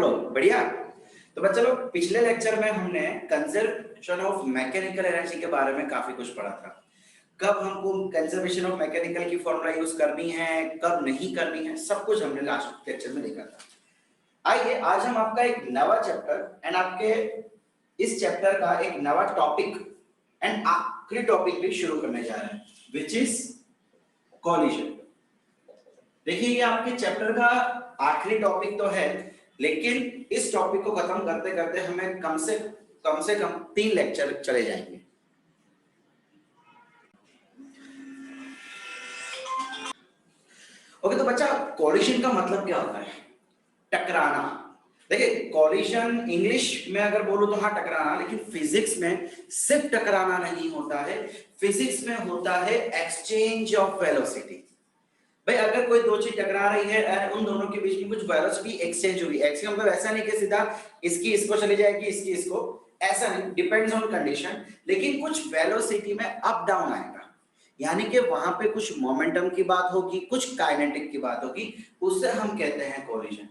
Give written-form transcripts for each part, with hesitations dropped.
लोग? बढ़िया। तो बच्चा लोग, पिछले लेक्चर में हमने कंजर्वेशन ऑफ मैकेनिकल एनर्जी के बारे में काफी कुछ पढ़ा था। कब हमको कंजर्वेशन ऑफ मैकेनिकल की फॉर्मूला यूज करनी है, कब नहीं करनी है, सब कुछ हमने लास्ट लेक्चर में देखा था। आइए आज हम आपका एक नवा चैप्टर एंड आपके इस चैप्टर का एक नवा टॉपिक एंड आखिरी टॉपिक भी शुरू करने जा रहे हैं, विच इज कॉलिजन। देखिए ये आपके चैप्टर का आखिरी टॉपिक तो है, लेकिन इस टॉपिक को खत्म करते करते हमें कम से कम 3 लेक्चर चले जाएंगे। ओके, तो बच्चा कॉलिजन का मतलब क्या होता है? टकराना। देखिए कॉलिजन इंग्लिश में अगर बोलूं तो हाँ टकराना, लेकिन फिजिक्स में सिर्फ टकराना नहीं होता है, फिजिक्स में होता है एक्सचेंज ऑफ वेलोसिटी। भाई अगर कोई दो चीज टकरा रही है और उन दोनों के बीच में कुछ वेलोसिटी एक्सचेंज हुई, एक्सचेंज मतलब ऐसा नहीं कि सीधा इसकी इसको चली जाएगी, इसकी इसको, ऐसा नहीं, डिपेंड्स ऑन कंडीशन, लेकिन कुछ वेलोसिटी में अप डाउन आएगा, यानी कि वहां पे कुछ मोमेंटम की बात होगी, कुछ काइनेटिक की बात होगी, उससे हम कहते हैं कॉलिजन।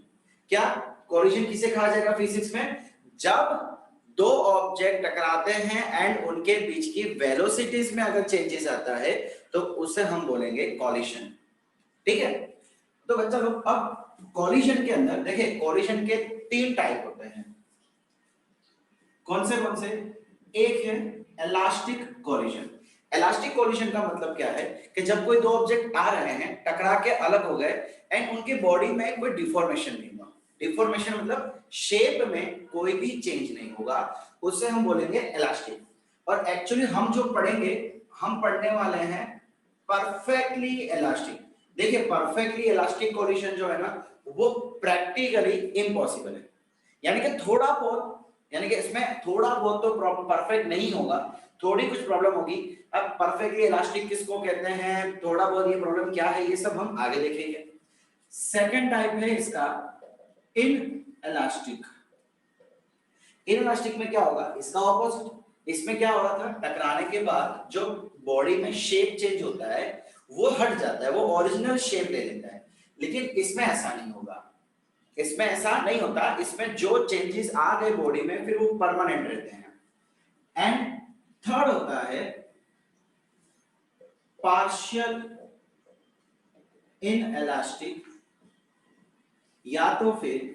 क्या कॉलिजन किसे कहा जाएगा फिजिक्स में? जब दो ऑब्जेक्ट टकराते हैं एंड उनके बीच की वेलोसिटीज में अगर चेंजेस आता है तो उसे हम बोलेंगे कॉलिजन। ठीक है, तो बच्चा लोग अब कॉलिजन के अंदर देखिए, कॉलिजन के 3 टाइप होते हैं। कौन से? एक है इलास्टिक कॉलिजन। इलास्टिक कॉलिजन का मतलब क्या है कि जब कोई दो ऑब्जेक्ट आ रहे हैं, टकरा के अलग हो गए एंड उनके बॉडी में कोई डिफॉर्मेशन नहीं हुआ, डिफॉर्मेशन मतलब शेप में कोई भी चेंज नहीं होगा, उससे हम बोलेंगे इलास्टिक। और एक्चुअली हम जो पढ़ेंगे, हम पढ़ने वाले हैं परफेक्टली इलास्टिक। देखिए परफेक्टली इलास्टिक कॉलिजन जो है ना, वो प्रैक्टिकली इम्पॉसिबल है, यानी कि थोड़ा बहुत, यानी कि इसमें थोड़ा बहुत तो परफेक्ट नहीं होगा, थोड़ी कुछ प्रॉब्लम होगी। अब परफेक्टली इलास्टिक किसको कहते हैं, थोड़ा बहुत ये प्रॉब्लम क्या है, ये सब हम आगे देखेंगे। सेकंड टाइप है इसका इन इलास्टिक। इन इलास्टिक में क्या होगा, इसका ऑपोजिट। इसमें क्या हो रहा था, टकराने के बाद जो बॉडी में शेप चेंज होता है वो हट जाता है, वो ओरिजिनल शेप ले लेता है, लेकिन इसमें ऐसा नहीं होगा, इसमें ऐसा नहीं होता, इसमें जो चेंजेस आ गए बॉडी में फिर वो परमानेंट रहते हैं। एंड थर्ड होता है पार्शियल इन इलास्टिक, या तो फिर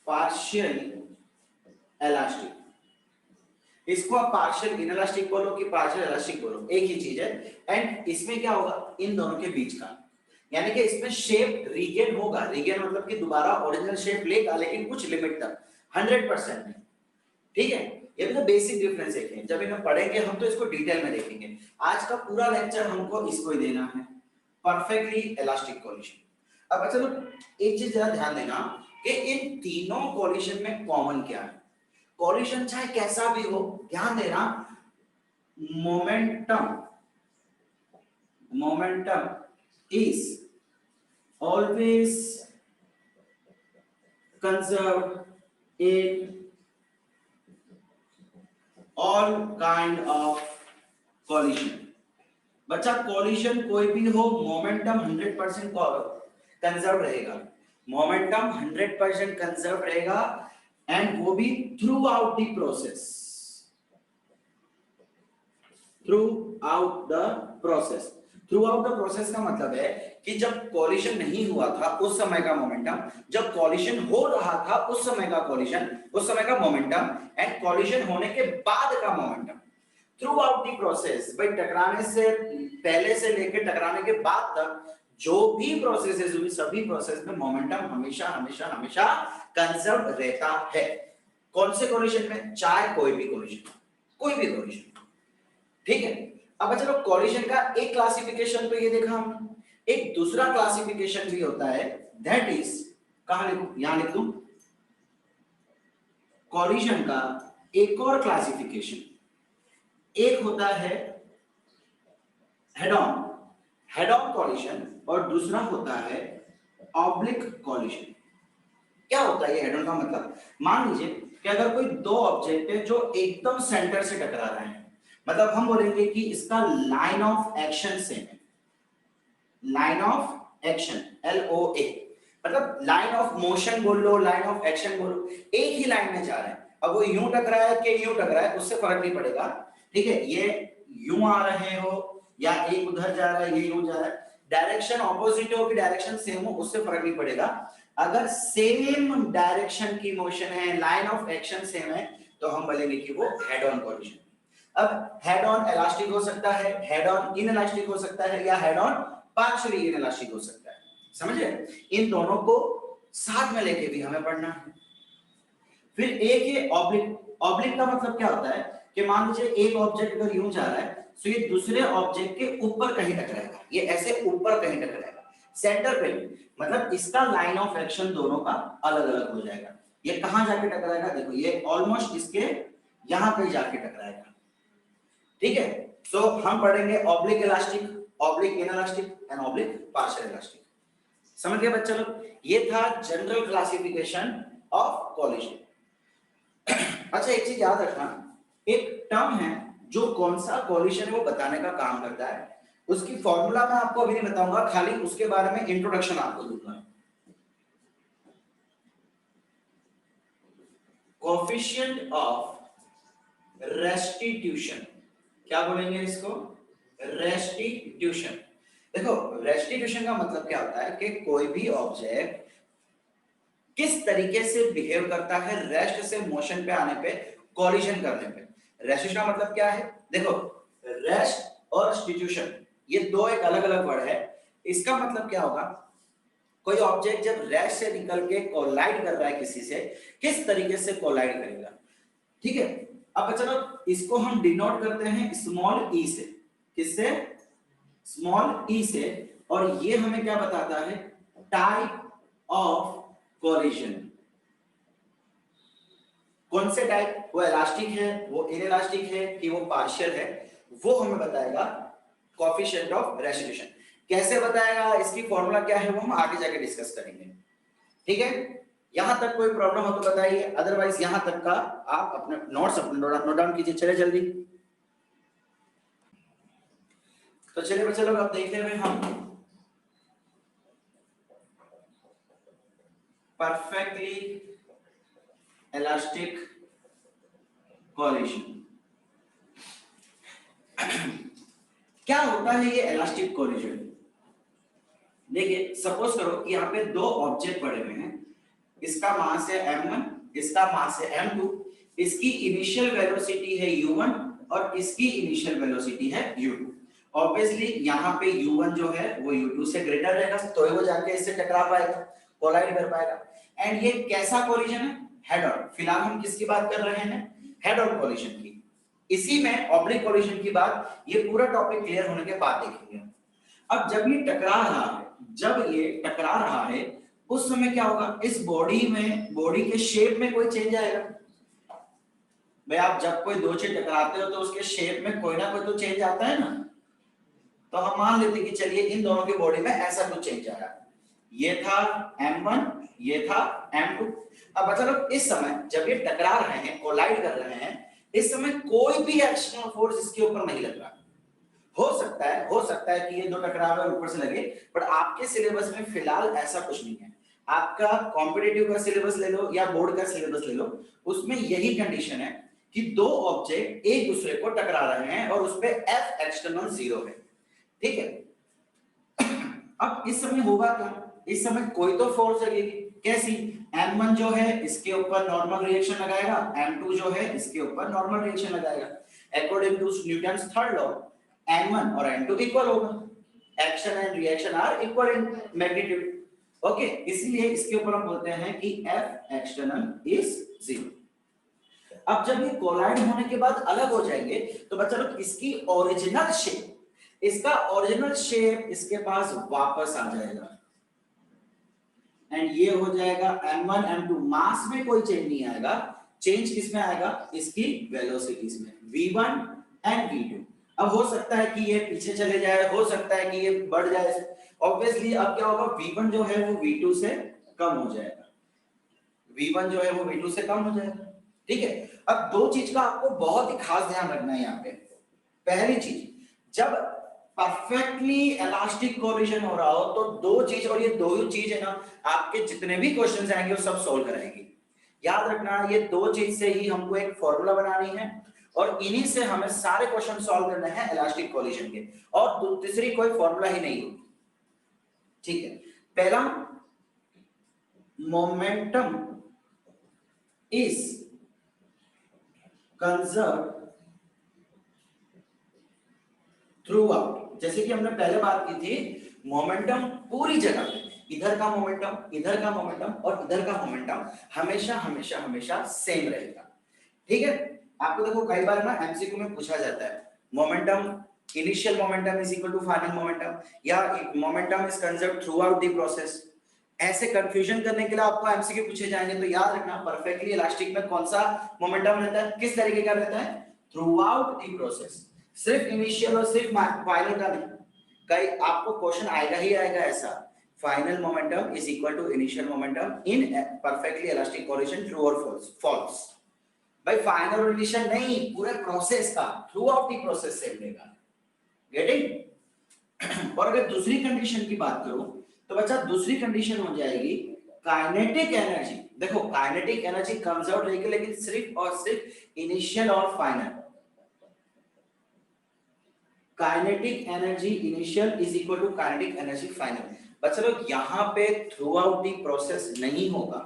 पार्शियल इलास्टिक। इसको आप पार्शियल इन इलास्टिक बोलो कि पार्शियल इलास्टिक बोलो, एक ही चीज है। एंड इसमें क्या होगा, इन दोनों के बीच का, यानी कि इसमें शेप रीगेन होगा, रीगेन मतलब कि दोबारा ओरिजिनल शेप लेगा, लेकिन कुछ लिमिट तक, 100% नहीं। ठीक है, ये तो बेसिक डिफरेंस है। जब इन्हें पढ़ेंगे हम तो इसको डिटेल में देखेंगे। आज का पूरा लेक्चर हमको इसको ही देना है, परफेक्टली इलास्टिक कॉलिजन। अब चलो एक चीज जरा ध्यान देना कि इन तीनों कॉलिजन में कॉमन क्या है। कॉलिजन चाहे कैसा भी हो, ध्यान देना, momentum is always conserved in all kind of collision। बच्चा कॉलिजन कोई भी हो, मोमेंटम 100% कंजर्व रहेगा, मोमेंटम 100% कंजर्व रहेगा, एंड वो भी through out the process, through out the process का मतलब है कि जब कॉलिजन नहीं हुआ था उस समय का मोमेंटम, जब कॉलिजन हो रहा था उस समय का कॉलिजन, उस समय का मोमेंटम, एंड कॉलिजन होने के बाद का momentum, through out the process. भाई टकराने से पहले से लेकर टकराने के बाद तक जो भी प्रोसेसेस हुई, सभी प्रोसेस में मोमेंटम हमेशा हमेशा हमेशा कंजर्व रहता है। कौन से कॉलिजन में? चाहे कोई भी कॉलिजन, कोई भी कॉलिजन। ठीक है, अब चलो कॉलिजन का एक क्लासिफिकेशन तो ये देखा हमने, एक दूसरा क्लासिफिकेशन भी होता है, दैट इज, कहां लिखूं, यहां लिख दूं, कॉलिजन का एक और क्लासिफिकेशन, एक होता है हेड ऑन कॉलिजन और दूसरा होता है ऑब्लिक कॉलिजन। क्या होता है ये हेड ऑन का मतलब? मान लीजिए कि अगर कोई दो ऑब्जेक्ट है जो एकदम सेंटर से टकरा रहे हैं, मतलब हम बोलेंगे कि इसका लाइन ऑफ एक्शन सेम है, लाइन ऑफ एक्शन LOA, मतलब लाइन ऑफ मोशन बोल लो, लाइन ऑफ एक्शन बोलो, एक ही लाइन में जा रहे हैं। अब वो यूं टकरा है कि यूं टकरा है उससे फर्क नहीं पड़ेगा, ठीक है। ये यूं आ रहे हो या एक उधर जा रहा है, ये यूं जा रहा है, डायरेक्शन ऑपोजिट हो कि डायरेक्शन सेम हो उससे फर्क नहीं पड़ेगा। अगर सेम डायरेक्शन की मोशन है, लाइन ऑफ एक्शन सेम है, तो हम बोलेंगे कि वो हेड ऑन कोलिजन। अब हेड ऑन इलास्टिक हो सकता है, हेड ऑन इन इलास्टिक हो सकता है, या head on partially in elastic हो सकता है, समझे। इन दोनों को साथ में लेके भी हमें पढ़ना है। फिर एक ये ऑब्लिक। ऑब्लिक का मतलब क्या होता है कि मान लीजिए एक ऑब्जेक्ट अगर यूं जा रहा है तो ये दूसरे ऑब्जेक्ट के ऊपर कहीं टकराएगा, ये ऐसे ऊपर कहीं टकराएगा, सेंटर पे, मतलब इसका लाइन ऑफ एक्शन दोनों का अलग अलग हो जाएगा। ये कहां जाके टकराएगा, देखो ये ऑलमोस्ट इसके यहां पे जाके टकराएगा, ठीक है। सो हम पढ़ेंगे oblique elastic, oblique inelastic and oblique partial elastic. समझ गए बच्चा लोग, ये था जनरल क्लासिफिकेशन ऑफ कोलिजन। अच्छा एक चीज याद रखना, एक टर्म है जो कौन सा कोलिजन है वो बताने का काम करता है, उसकी फॉर्मूला मैं आपको अभी नहीं बताऊंगा, खाली उसके बारे में इंट्रोडक्शन आपको दूंगा। कोएफिशिएंट ऑफ रेस्टिट्यूशन, क्या बोलेंगे इसको, रेस्टिट्यूशन। देखो रेस्टिट्यूशन का मतलब क्या होता है कि कोई भी ऑब्जेक्ट किस तरीके से बिहेव करता है रेस्ट से मोशन पे आने पे, कोलिजन करने पे। रेस्टिट्यूशन का मतलब क्या है, देखो रेस्ट और स्टिट्यूशन ये दो एक अलग अलग वर्ड है। इसका मतलब क्या होगा, कोई ऑब्जेक्ट जब रेस्ट से निकल के कोलाइड कर रहा है किसी से, किस तरीके से कोलाइड करेगा, ठीक है। अब चलो इसको हम डिनोट करते हैं स्मॉल ई से, किससे, स्मॉल ई से, और ये हमें क्या बताता है, टाइप ऑफ कोलिजन। कौन से टाइप, वो इलास्टिक है, वो इनइलास्टिक है कि वो पार्शियल है, वो हमें बताएगा कोएफिशिएंट ऑफ रेस्टिट्यूशन। कैसे बताएगा, इसकी फॉर्मूला क्या है, वो हम आगे जाके डिस्कस करेंगे, ठीक है। यहां तक कोई प्रॉब्लम हो तो बताइए, अदरवाइज यहां तक का आप अपने नोट्स अपने नोट डाउन कीजिए। चले जल्दी, तो चलिए बच्चे लोग अब देखते हुए हम परफेक्टली इलास्टिक कोलिजन। क्या होता है ये इलास्टिक कोलिजन, देखिए सपोज करो कि यहाँ पे दो ऑब्जेक्ट पड़े हुए हैं, इसका मास है m1, इसका मास है m2, इसकी इनिशियल वेलोसिटी है u1 और इसकी इनिशियल वेलोसिटी है u2। ऑब्वियसली यहाँ पे u1 जो है वो u2 से ग्रेटर रहेगा, तो वो जाके इससे टकरा पाएगा, कोलाइड कर पाएगा। एंड ये कैसा कोलिजन है, हेड ऑन। फिलहाल हम किसकी बात कर रहे हैं, हेड ऑन कोलिजन की। इसी में ऑब्लिक कोलिजन की बात ये पूरा टॉपिक क्लियर होने के बाद देखेंगे। अब जब ये टकरा रहा है, जब ये टकरा रहा है उस समय क्या होगा, इस बॉडी में, बॉडी के शेप में कोई चेंज आएगा। भाई आप जब कोई दो चीज टकराते हो तो उसके शेप में कोई ना कोई तो चेंज आता है ना। तो हम मान लेते हैं कि चलिए इन दोनों की बॉडी में ऐसा कुछ चेंज आया, ये था m1, ये था m2। अब मतलब इस समय जब ये टकरा रहे हैं, कोलाइड कर रहे हैं, इस समय कोई भी एक्सटर्नल फोर्स इसके ऊपर नहीं लग रहा। हो सकता है कि ये दो टकराव ऊपर से लगे, बट आपके सिलेबस में फिलहाल ऐसा कुछ नहीं है। आपका कॉम्पिटिटिव का सिलेबस ले लो या बोर्ड का सिलेबस ले लो, उसमें यही कंडीशन है कि दो ऑब्जेक्ट एक दूसरे को टकरा रहे हैं और उस पे F एक्सटर्नल 0 है, ठीक है। अब इस समय होगा क्या, इस समय कोई तो फोर्स लगेगी, कैसी, m1 जो है इसके ऊपर नॉर्मल रिएक्शन लगाएगा, m2 जो है इसके ऊपर नॉर्मल रिएक्शन लगाएगा। According to Newton's third law n1 और n2 इक्वल होगा, action and reaction are equal in magnitude, okay. इसलिए इसके ऊपर हम बोलते हैं कि F एक्सटर्नल इज 0। अब जब ये कोलाइड होने के बाद अलग हो जाएंगे तो बच्चा लोग इसकी ओरिजिनल शेप, इसका ओरिजिनल शेप इसके पास वापस आ जाएगा एंड ये हो जाएगा m1 m2। मास में कोई चेंज नहीं आएगा, चेंज किसमें आएगा, इसकी वेलोसिटीज में, v1 एंड v2। अब हो सकता है कि ये पीछे चले जाए, हो सकता है कि ये बढ़ जाए। ऑब्वियसली अब क्या होगा, v1 जो है वो v2 से कम हो जाएगा, v1 जो है वो v2 से कम हो जाएगा, ठीक है। अब दो चीज का आपको बहुत ही खास ध्यान रखना है यहाँ पे। पहली चीज, जब परफेक्टली इलास्टिक कोलिजन हो रहा हो तो दो चीज, और ये दो ही चीज है ना आपके जितने भी क्वेश्चंस आएंगे वो सब सॉल्व कराएंगे। याद रखना ये दो चीज से ही हमको एक फॉर्मूला बनानी है और इन्हीं से हमें सारे क्वेश्चन सॉल्व करने हैं इलास्टिक कोलिजन के, और तीसरी कोई फॉर्मूला ही नहीं होगी। ठीक है, पहला momentum is conserved through out. जैसे कि हमने पहले बात की थी, मोमेंटम पूरी जगह, इधर का मोमेंटम, इधर का मोमेंटम और इधर का मोमेंटम हमेशा हमेशा हमेशा सेम रहेगा। ठीक है, आपको देखो कई बार ना एमसीक्यू में पूछा जाता है momentum, initial momentum is equal to final momentum, या momentum is conserved throughout the process. ऐसे कंफ्यूजन करने के लिए आपको एमसीक्यू पूछे जाएंगे, तो याद रखना परफेक्टली इलास्टिक में कौन सा मोमेंटम रहता है, किस तरीके का रहता है, थ्रू आउट द प्रोसेस, सिर्फ इनिशियल और सिर्फ फाइनल का नहीं। कई आपको क्वेश्चन आएगा ही आएगा ऐसा, final momentum is equal to initial momentum in perfectly elastic collision, true और फॉल्स। फॉल्स भाई, फाइनल और इनिशियल नहीं, पूरे प्रोसेस का, throughout the process same रहेगा। गेटिंग? और अगर दूसरी कंडीशन की बात करूं तो बच्चा दूसरी कंडीशन हो जाएगी काइनेटिक एनर्जी। देखो काइनेटिक एनर्जी कम्स आउट रहेगी लेकिन सिर्फ और सिर्फ इनिशियल और final. Kinetic energy initial is equal to kinetic energy final. बच्चा लोग यहाँ पे थ्रू आउट दी प्रोसेस नहीं होगा,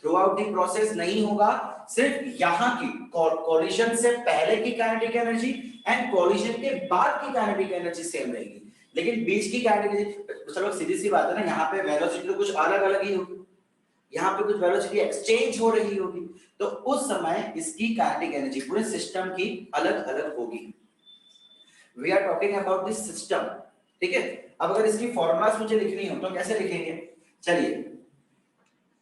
थ्रू आउट दी प्रोसेस नहीं होगा, सिर्फ यहाँ की कोलिजन से पहले की काइनेटिक एनर्जी एंड कोलिजन के बाद की काइनेटिक एनर्जी सेम रहेगी, लेकिन बीच की काइनेटिक, चलो सीधी सी बात है ना, यहाँ पे वेलोसिटी तो कुछ अलग अलग ही होगी, यहाँ पे कुछ वेलोसिटी एक्सचेंज हो रही होगी, तो उस समय इसकी काइनेटिक एनर्जी पूरे सिस्टम की अलग अलग होगी। We are talking about this system. ठीक है, अब अगर इसकी फॉर्मूलास मुझे लिखनी हो तो कैसे लिखेंगे, चलिए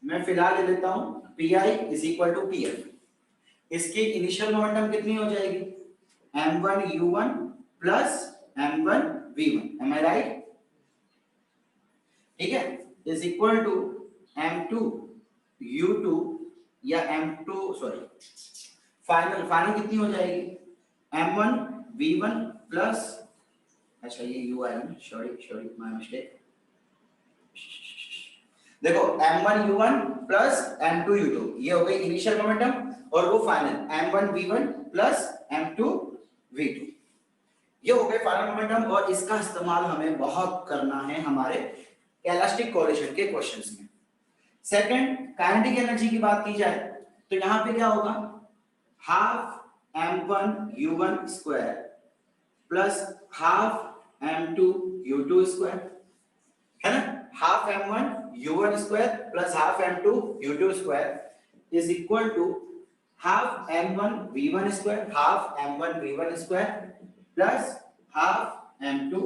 मैं फिलहाल ले लेता हूं Pi is equal to Pf। इसकी इनिशियल मोमेंटम कितनी हो जाएगी, m1 u1 plus m1 v1, M आई राइट? ठीक है, is equal to m2 u2 या m2 सॉरी फाइनल कितनी हो जाएगी, m1 v1 प्लस, अच्छा ये u आया ना, सॉरी माय मिस्टेक। देखो m1 u1 plus m2 u2 ये हो गई इनिशियल मोमेंटम, और वो final m1 v1 plus m2 v2 ये हो गए फाइनल मोमेंटम। और इसका इस्तेमाल हमें बहुत करना है हमारे इलास्टिक कोलिजन के क्वेश्चंस में। सेकंड, काइनेटिक एनर्जी की बात की जाए तो यहाँ पे क्या होगा, half m1 u1 square plus half m2 u2 square, है ना, half m1 u1 square plus half m2 u2 square is equal to half m1 v1 square, half m1 v1 square plus half m2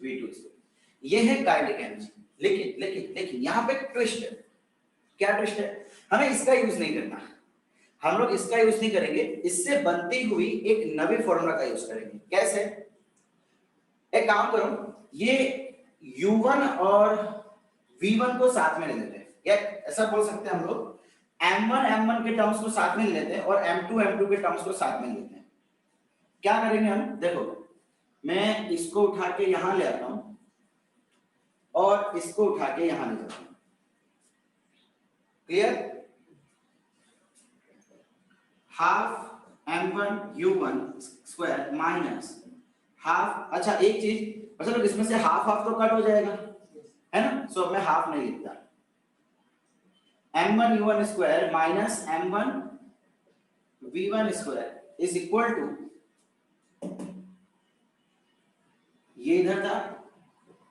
v2 square. ये है kinetic energy. लेकिन लेकिन लेकिन यहाँ पे twist है। क्या ट्विस्ट है, हमें इसका यूज नहीं करना, हम लोग इसका यूज नहीं करेंगे, इससे बनती हुई एक नवी फॉर्मूला का यूज करेंगे। कैसे, एक काम करो, ये u1 और v1 को साथ में ले लेते हैं, या ऐसा बोल सकते हैं हम लोग m1 के टर्म्स को साथ में ले लेते हैं और m2 के टर्म्स को साथ में ले लेते हैं। क्या करेंगे हम, देखो मैं इसको उठा के यहां ले आता हूं और इसको उठा के यहां ले जाता हूं, clear? Half m1 u1 square minus half, अच्छा एक चीज, अच्छा लोग इसमें से हाफ हाफ तो कट हो जाएगा, है ना, सो मैं हाफ नहीं लिखता, m1 u1 square minus m1 v1 square is equal to, ये इधर था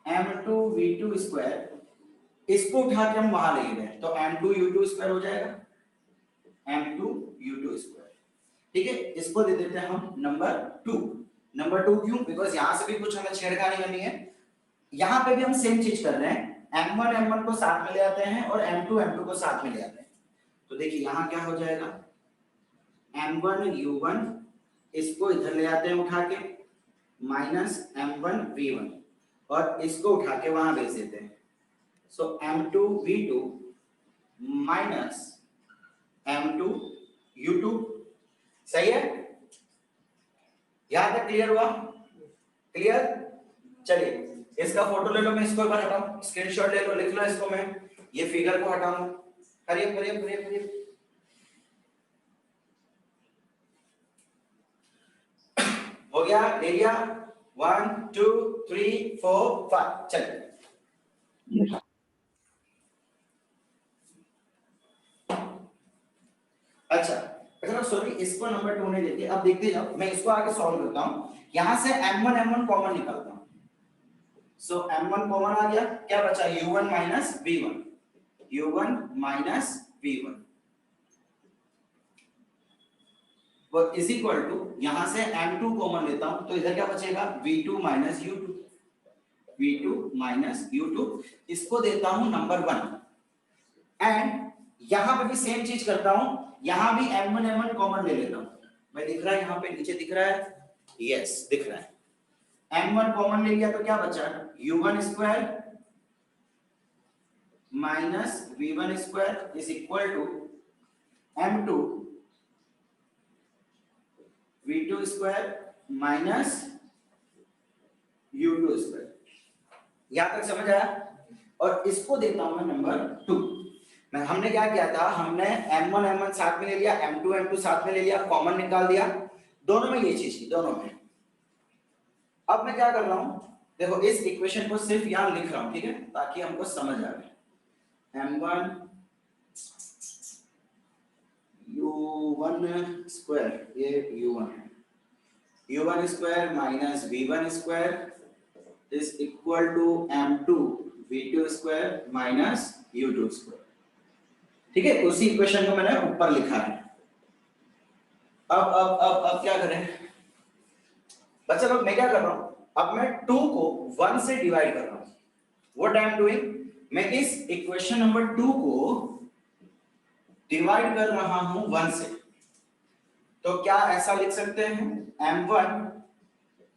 m2 v2 स्क्वायर, इसको उठा के हम वहां ले गए तो m2 u2 स्क्वायर हो जाएगा, m2 u2 स्क्वायर। ठीक है, इसको दे देते हैं हम नंबर 2। नंबर 2 क्यों, बिकॉज यहां से भी कुछ हमें छेड़खानी करनी है, यहां पे भी हम सेम चीज कर रहे हैं, m1 को साथ में ले आते हैं और m2 को साथ में ले आते हैं। तो देखिए यहां क्या हो जाएगा, m1 u1 इसको इधर ले आते हैं उठा के माइनस m1 v1 और इसको उठा के वहां भेज देते हैं, सो m2 v2 minus m2 u2। सही है, यहां तक क्लियर हुआ? क्लियर? चलिए इसका फोटो ले लो, मैं इसको एक बार हटाऊं, स्क्रीनशॉट ले लो, लिख लो इसको, मैं ये फिगर को हटाऊं। करिए करिए करिए करिए। हो गया, ले लिया। 1 2 3 4 5 चलिए। अच्छा अच्छा सॉरी, इसको नंबर 2 ने लेके अब देखते जाओ, मैं इसको आगे सॉल्व करता हूं। यहां से m1 कॉमन निकालता हूं। सो m1 कॉमन आ गया, क्या बचा u1 minus v1, u1 minus v1 वो इज इक्वल टू, यहां से m2 कॉमन लेता हूं तो इधर क्या बचेगा v2 minus u2, v2 minus u2, इसको देता हूं नंबर 1 एंड यहां पे भी सेम चीज करता हूं, यहां भी m1 कॉमन ले लेता हूं। मैं दिख रहा है यहां पे नीचे दिख रहा है, यस दिख रहा है। m1 कॉमन ले लिया तो क्या बचा u1 square minus v1 square is equal to m2 v2 square minus u2 square. यहां तक समझ आया? और इसको देता हूं मैं नंबर 2। मैं हमने क्या किया था, हमने m1 साथ में ले लिया, m2 साथ में ले लिया, कॉमन निकाल दिया, दोनों में ये चीज की, दोनों में। अब मैं क्या कर रहा हूं, देखो इस इक्वेशन को सिर्फ यहां लिख रहा हूं, ठीक है, ताकि हमको समझ आए। m1 u1 स्क्वायर, ये u1 है, u1 square minus v1 square is equal to m2 v2 square minus u2 square. ठीक है, उसी इक्वेशन को मैंने ऊपर लिखा है। अब क्या करें बच्चा लोग, मैं क्या कर रहा हूं, अब मैं 2 को 1 से डिवाइड कर रहा हूं। व्हाट आई एम डूइंग, मैं इस इक्वेशन नंबर 2 को डिवाइड कर रहा हूं 1 से। तो क्या ऐसा लिख सकते हैं, m1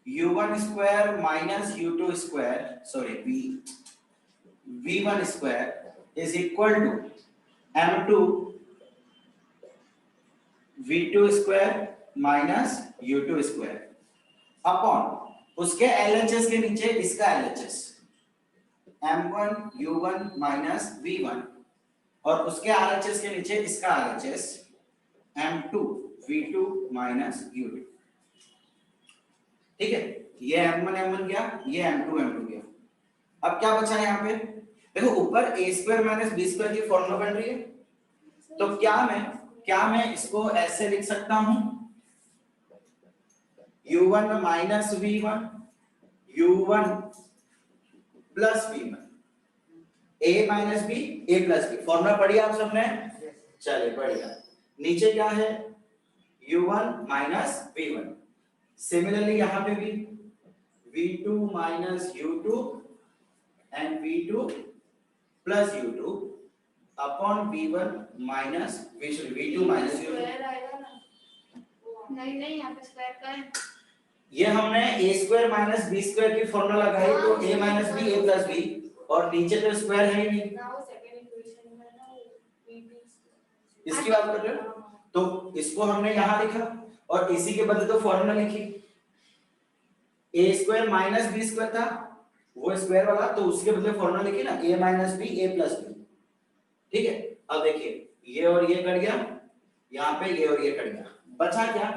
u1 square minus u2 square, sorry v1 square is equal to m2 v2 square minus u2 square upon उसके LHS के नीचे इसका LHS m1 u1 minus v1 और उसके RHS के नीचे इसका RHS m2 v2 minus u2। ठीक है, ये m1 गया, ये m2 गया। अब क्या बचा है यहाँ पे, देखो ऊपर a square minus b square की फॉर्मूला बन रही है, तो क्या मैं इसको ऐसे लिख सकता हूं, u1 minus v1 u1 plus v1, a minus b a plus b। Formula पढ़ी आप सबने? चलिए बढ़िया। नीचे क्या है, u1 माइनस v1। सिमिलरली यहां पे भी v2 minus u2 and v2 plus u2 upon v1 minus v2 minus u2। नहीं यहाँ पे स्क्वायर का है। ये हमने a square minus b square की फॉर्मूला लगाई, तो a minus b a plus b, और नीचे तो स्क्वायर है ही नहीं, इसकी बात कर रहे हो, तो इसको हमने यहां लिखा और इसी के बदले तो फॉर्मूला लिखी। a square minus b square था वो स्क्वायर वाला, तो उसके बदले फॉर्मूला लिखी ना, a minus b a plus b। ठीक है, अब देखिए ये और ये कट गया, यहाँ पे ये और ये कट गया, बचा क्या,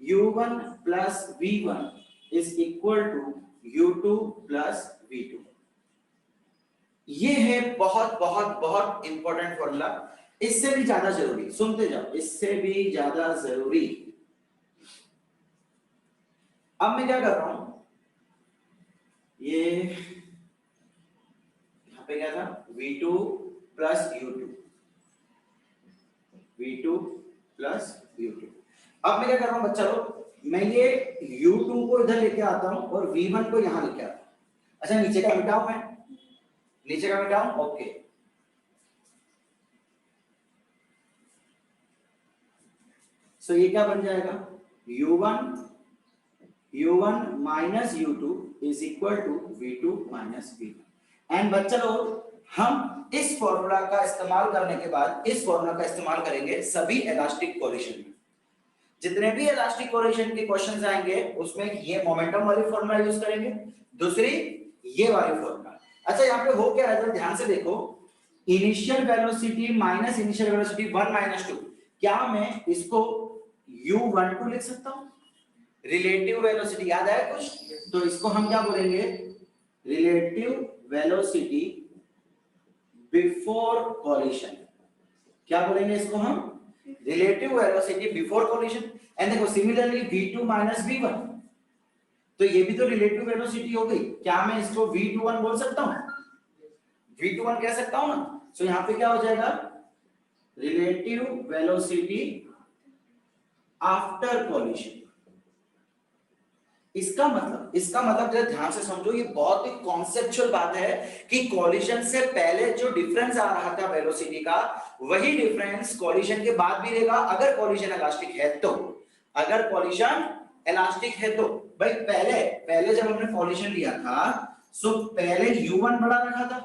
u1 plus v1 is equal to u2 plus v2। ये है बहुत बहुत बहुत इंपॉर्टेंट फॉर्मूला, इससे भी ज्यादा जरूरी, सुनते जाओ, इससे भी ज्यादा जरूरी। अब मैं क्या कर रहा हूं, ये यहां पे क्या था, v2 plus u2, v2 plus u2। अब मैं क्या कर रहा हूं बच्चा लोग, मैं ये u2 को इधर लेके आता हूं और v1 को यहां लेके आता हूं। अच्छा नीचे का मिटाऊं, मैं नीचे का मिटाऊं, ओके। सो ये क्या बन जाएगा, u1 minus u2 is equal to v2 minus v1। And बच्चा लोग, हम इस फॉर्मूला का इस्तेमाल करने के बाद इस फॉर्मूला का इस्तेमाल करेंगे सभी इलास्टिक कोलिशन में। जितने भी इलास्टिक कोलिशन के क्वेश्चंस आएंगे उसमें ये मोमेंटम वाली फॉर्मूला यूज करेंगे, दूसरी ये वाली फॉर्मूला। अच्छा यहाँ पे हो क्या है, ध्यान से देखो, initial velocity minus initial velocity 1 minus 2, क्या मैं इसको u12 लिख सकता हूं? रिलेटिव वेलोसिटी याद आया कुछ? तो इसको हम क्या बोलेंगे, रिलेटिव वेलोसिटी बिफोर कॉलिशन। क्या बोलेंगे इसको हम? Relative velocity before coalition. And देखो सिमिलरली v2 माइनस v1, तो ये भी तो रिलेटिव वेलोसिटी हो गई, क्या मैं इसको v21 बोल सकता हूं? v21 कह सकता हूं ना। सो यहां पे क्या हो जाएगा, रिलेटिव वेलोसिटी आफ्टर कॉलिशन। इसका मतलब जरा ध्यान से समझो, ये बहुत ही कॉन्सेप्चुअल बात है कि कॉलिशन से पहले जो डिफरेंस आ रहा था वेलोसिटी का, वही डिफरेंस कॉलिशन के बाद भी रहेगा, अगर कॉलिशन इलास्टिक है तो। अगर कॉलिशन इलास्टिक है तो भाई पहले जब हमने कॉलिशन लिया था, सो पहले u1 बड़ा रखा था,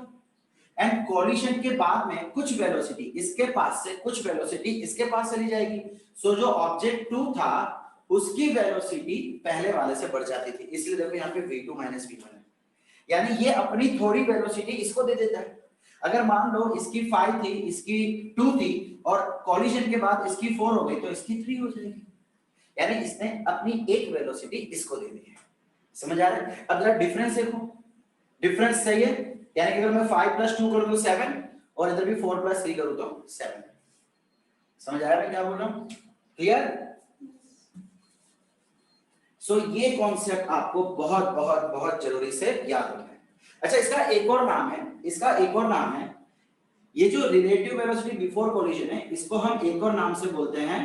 एंड कॉलिशन के बाद में कुछ वेलोसिटी इसके पास से, कुछ वेलोसिटी इसके पास चली जाएगी। सो जो ऑब्जेक्ट 2 था उसकी वेलोसिटी पहले वाले से बढ़ जाती थी, इसलिए देखो यहाँ पे v2 माइनस v1 है, यानी ये अपनी थोड़ी वेलोसिटी इसको दे देता है। अगर मान लो इसकी 5 थी, इसकी 2 थी, और कॉलिशन के बाद इसकी 4 हो गई, तो इसकी 3 हो जाएगी, यानी इसने अपनी एक वेलोसिटी इसको दे दी है। समझ आ रहा है? अब जरा डिफरेंस देखो, डिफरेंस सही है, यानी कि अगर मैं 5 प्लस 2 करूं तो 7, और इधर भी 4 प्लस 3 करूं तो 7। समझ आया मैं क्या बोल रहा हूं? क्लियर? सो ये कॉन्सेप्ट आपको बहुत बहुत बहुत जरूरी से याद रखना है। अच्छा इसका एक और नाम है, ये जो रिलेटिव वेलोसिटी बिफोर कोलिजन है, इसको हम एक और नाम से बोलते हैं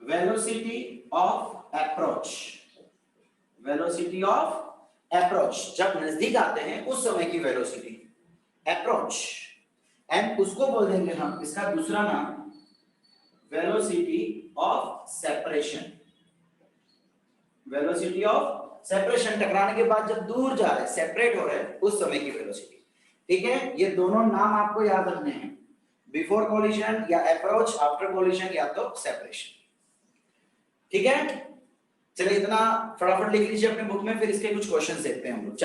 velocity of approach. Velocity of approach, जब नजदीक आते हैं उस समय की वेलोसिटी अप्रोच, एंड उसको बोल देंगे हम, इसका दूसरा नाम velocity of separation. Velocity of separation, टकराने के बाद जब दूर जा रहे, सेपरेट हो रहे, उस समय की वेलोसिटी। ठीक है, ये दोनों नाम आपको याद रखने हैं, बिफोर कोलिजन या अप्रोच, आफ्टर कोलिजन या तो सेपरेशन। ठीक है, चलिए इतना फटाफट लिख लीजिए अपने बुक में, फिर इसके कुछ क्वेश्चंस देखते हैं हम लोग।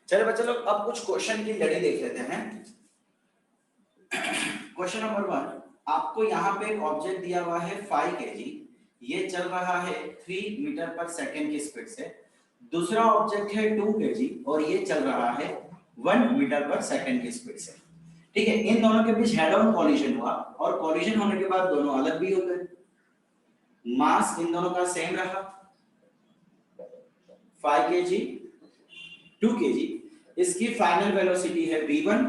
चलिए बच्चे लोग अब कुछ क्वेश्चन की लड़ी देख लेते हैं। क्वेश्चन नंबर 1, आपको यहाँ पे एक ऑब्जेक्ट दिया हुआ है 5 kg, ये चल रहा है 3 मीटर पर सेकेंड की स्पीड से। दूसरा ऑब्जेक्ट है 2 kg और ये चल रहा है 1 मीटर पर सेकेंड की स्पीड से। ठीक है, इन दोनों के बीच हेड ऑन कॉलिजन हुआ, और कॉलिजन होने के बाद दोनों अलग भी हो गए। मास इन दोनों का सेम रहा, 5 kg 2 kg। इसकी फाइनल वेलोसिटी है v1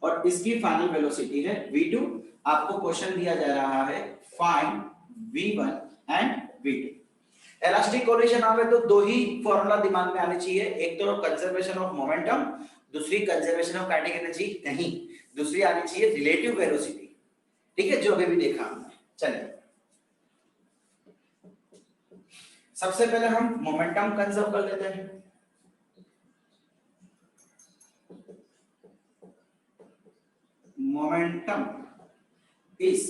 और इसकी फाइनल वेलोसिटी है v2। आपको क्वेश्चन दिया जा रहा है find v1 and v2। Elastic collision आवे तो दो ही फॉर्मूला दिमाग में आने चाहिए, एक तो कंजर्वेशन ऑफ मोमेंटम, दूसरी कंजर्वेशन ऑफ काइनेटिक एनर्जी नहीं, दूसरी आनी चाहिए रिलेटिव वेलोसिटी। ठीक है, जो अभी भी देखा हमने। चलिए सबसे पहले हम मोमेंटम कंजर्व कर लेते हैं। मोमेंटम इज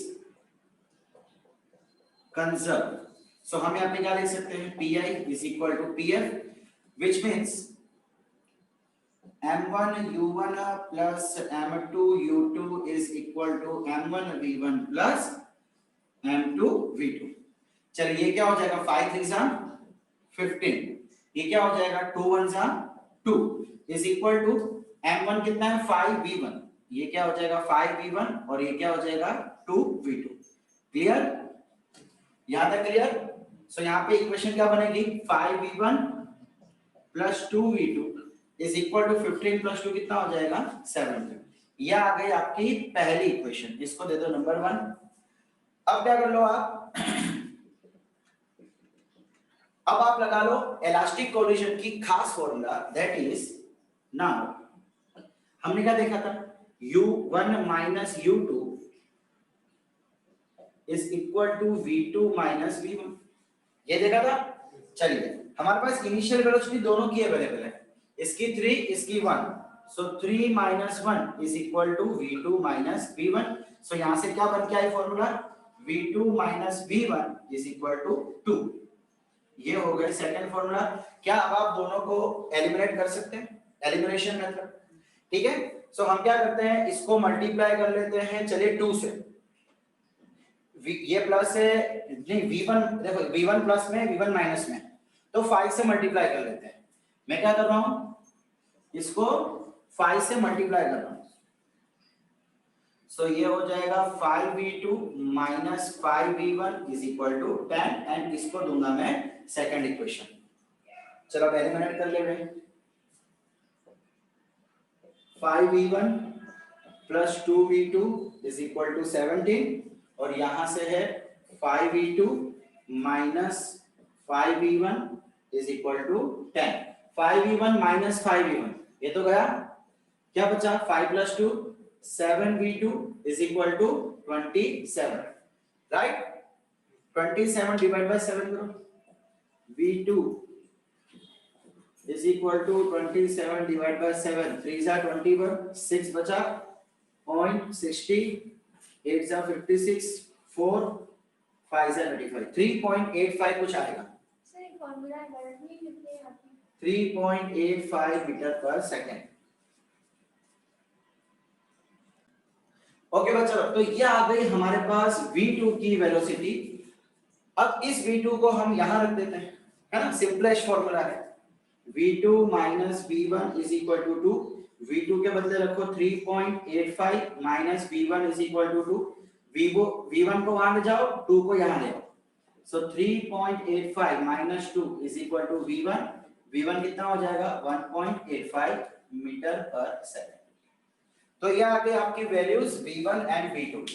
कंजर्व, सो हम यहाँ पे क्या लिख सकते हैं, Pi is equal to Pf, which means m1 u1 plus m2 u2 is equal to m1 v1 plus m2 v2। चलिए ये क्या हो जाएगा, 5 3 15, ये क्या हो जाएगा 2 1 2 is equal to m1 कितना है 5 v1, ये क्या हो जाएगा 5 v1 और ये क्या हो जाएगा 2 v2। क्लियर, यहां तक क्लियर? सो यहाँ पे इक्वेशन क्या बनेगी, 5 v1 plus 2 v2 is equal to 15 plus 2 कितना हो जाएगा 17। ये आ गई आपकी पहली इक्वेशन, इसको दे दो नंबर 1। अब क्या कर लो आप, अब आप लगा लो इलास्टिक कोलिजन की खास फॉर्मूला, दैट इज, नाउ हमने क्या देखा था, u1 minus u2 is equal to v2 minus v1, ये देखा था। चलिए हमारे पास इनिशियल वेलोसिटी दोनों की अवेलेबल है, इसकी 3 इसकी 1, so 3 minus 1 is equal to V2 minus V1। So यहां से क्या बन के आई formula, V2 minus V1 is equal to 2। ये हो गया सेकंड फॉर्मूला। क्या अब आप दोनों को एलिमिनेट कर सकते हैं, एलिमिनेशन मेथड, ठीक है। सो हम क्या करते हैं, इसको मल्टीप्लाई कर लेते हैं, चलिए 2 से। ये प्लस है, नहीं V1 देखो, V1 प्लस में V1 माइनस में, तो 5 से मल्टीप्लाई कर लेते हैं। मैं क्या कर रहा हूं, इसको 5 से मल्टीप्लाई कर रहा हूं। सो ये हो जाएगा 5V2 minus 5V1 is equal to 10 and इसको दूंगा मैं सेकंड इक्वेशन। चलो अब एलिमिनेट कर ले रहे हैं। 5V1 plus 2V2 is equal to 17 और यहां से है 5V2 minus 5V1 is equal to 10। 5V1 minus 5V1 ये तो गया, क्या बचा 5 plus 2 7V2 is equal to 27, right. 27 divide by 7 करो, V2 is equal to 27 divide by 7, 3 जा 21, 6 बचा 0.60, 8 जा 56, 4 5 जा 35, 3.85 कुछ आएगा। सर फॉर्मूला डायरेक्टली लिखते हैं आप 3.85 मीटर पर सेकेंड। ओके बच्चों, तो ये आ गई हमारे पास V2 की वेलोसिटी। अब इस V2 को हम यहां रख देते हैं, है ना, सिंपलेस्ट फॉर्मूला है। V2 minus V1 is equal to 2, V2 के बदले रखो 3.85 minus V1 is equal to 2, V1 को वहां ले जाओ, 2 को यहां ले आओ। So 3.85 minus 2 is equal to V1, V1 कितना हो जाएगा 1.85 मीटर पर सेकंड। तो ये आ गई आपकी values V1 and V2।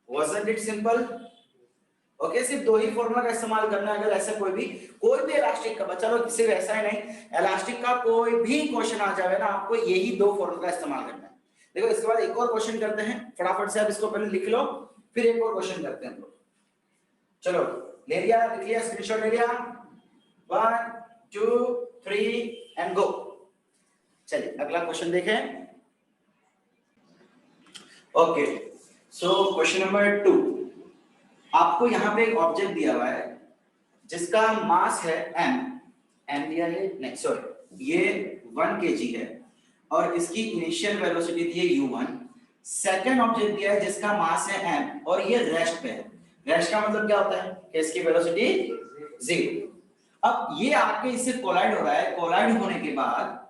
Wasn't it simple? Okay, सिर्फ दो ही फॉर्मूला का इस्तेमाल करना है। अगर ऐसा कोई भी इलास्टिक का, चलो सिर्फ ऐसा ही नहीं, इलास्टिक का कोई भी क्वेश्चन आ जाए ना, आपको यही दो फॉर्मूला का इस्तेमाल करना है। देखो इसके बाद एक और क्वेश्चन करते हैं, फटाफट से आप इसको पहले लिख लो, फिर एक और क्वेश्चन करते हैं। चलो ले लिया, लिख लिया, स्क्रीनशॉट ले लिया, 1 2 3 एंड गो। चलिए अगला क्वेश्चन देखें। ओके, सो क्वेश्चन नंबर 2, आपको यहाँ पे एक ऑब्जेक्ट दिया हुआ है जिसका मास है m दिया है, नहीं सॉरी, ये 1 kg है और इसकी इनिशियल वेलोसिटी दी है u1। सेकंड ऑब्जेक्ट दिया है जिसका मास है m और ये रेस्ट पे है। रेस्ट का मतलब क्या होता है कि इसकी वेलोसिटी 0। अब ये आपके इससे कोलाइड हो रहा है, कोलाइड होने के बाद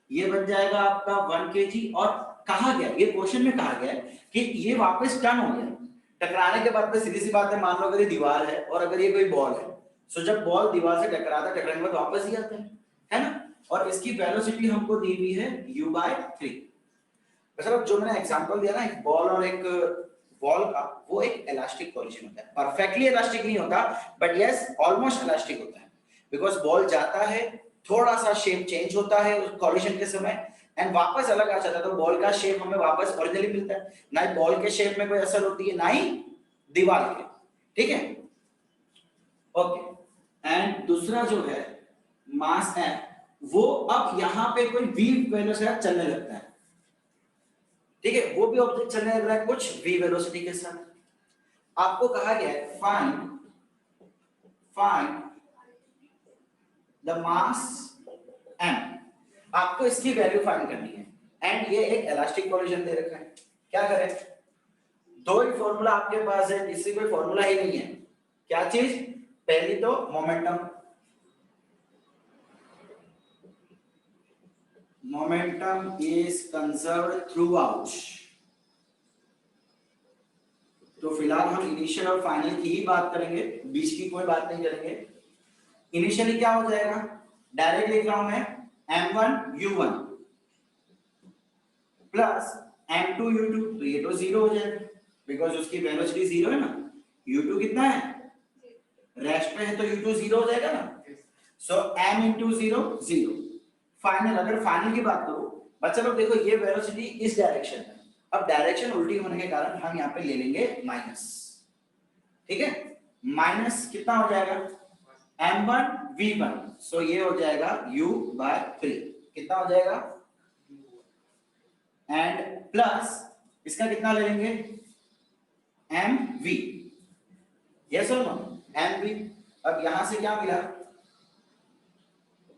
ये बन जाएगा आपका 1 kg और कहा गया, ये क्वेश्चन में कहा गया है कि ये वापस टर्न हो गया। टकराने के बाद में सीधी सी बात है, मान लो अगर ये दीवार है और अगर ये कोई बॉल है, सो जब बॉल दीवार से टकराता, टकराने के बाद वापस ही आता है ना, और इसकी वेलोसिटी हमको दी हुई है u/3। मतलब जो मैंने एग्जांपल दिया ना, एक बॉल और एक बॉल का, वो एक इलास्टिक कोलिजन होता है। परफेक्टली इलास्टिक नहीं होता, बट यस ऑलमोस्ट इलास्टिक होता है, बिकॉज बॉल जाता है, थोड़ा सा शेप चेंज होता है उस कोलिजन के समय एंड वापस अलग आ जाता है, तो बॉल का शेप हमें वापस ओरिजिनली मिलता है। ना ही बॉल के शेप में कोई असर होती है, ना ही दीवार के, ठीक है। ओके, एंड दूसरा जो है मास है, वो अब यहां पे कोई v वैल्यू से चलने लगता है, ठीक है, वो भी ऑब्जेक्ट चलने लग रहा है कुछ v वेलोसिटी के साथ। आपको कहा गया है फाइंड द मास m, आपको इसकी वैल्यू फाइंड करनी है एंड ये एक इलास्टिक कोलिजन दे रखा है। क्या करें, दो ही फॉर्मूला आपके पास है, इससे कोई फॉर्मूला ही नहीं है। क्या चीज, पहली तो momentum is conserved through out. तो फिलहाल हम इनिशियल और फाइनल की ही बात करेंगे, बीच की कोई बात नहीं करेंगे। इनिशियली क्या हो जाएगा, डायरेक्ट लिख रहा हूं मैं, m1 u1 plus m2 u2, तो ये तो 0 हो जाएगा बिकॉज उसकी वेलोसिटी 0 है ना। u2 कितना है, रेस्ट पे है, तो u2 0 हो जाएगा ना। सो m into 0 0। फाइनल, अगर फाइनल की बात करूं बच्चा लोग, देखो ये वेलोसिटी इस डायरेक्शन है, अब डायरेक्शन उल्टी होने के कारण हम यहाँ पे ले लेंगे माइनस, ठीक है। माइनस कितना हो जाएगा m1 v1, सो ये हो जाएगा u/3, कितना कितना हो जाएगा, एंड प्लस इसका कितना ले लेंगे, एम वी, यस और नो, एम वी। अब यहां से क्या मिला,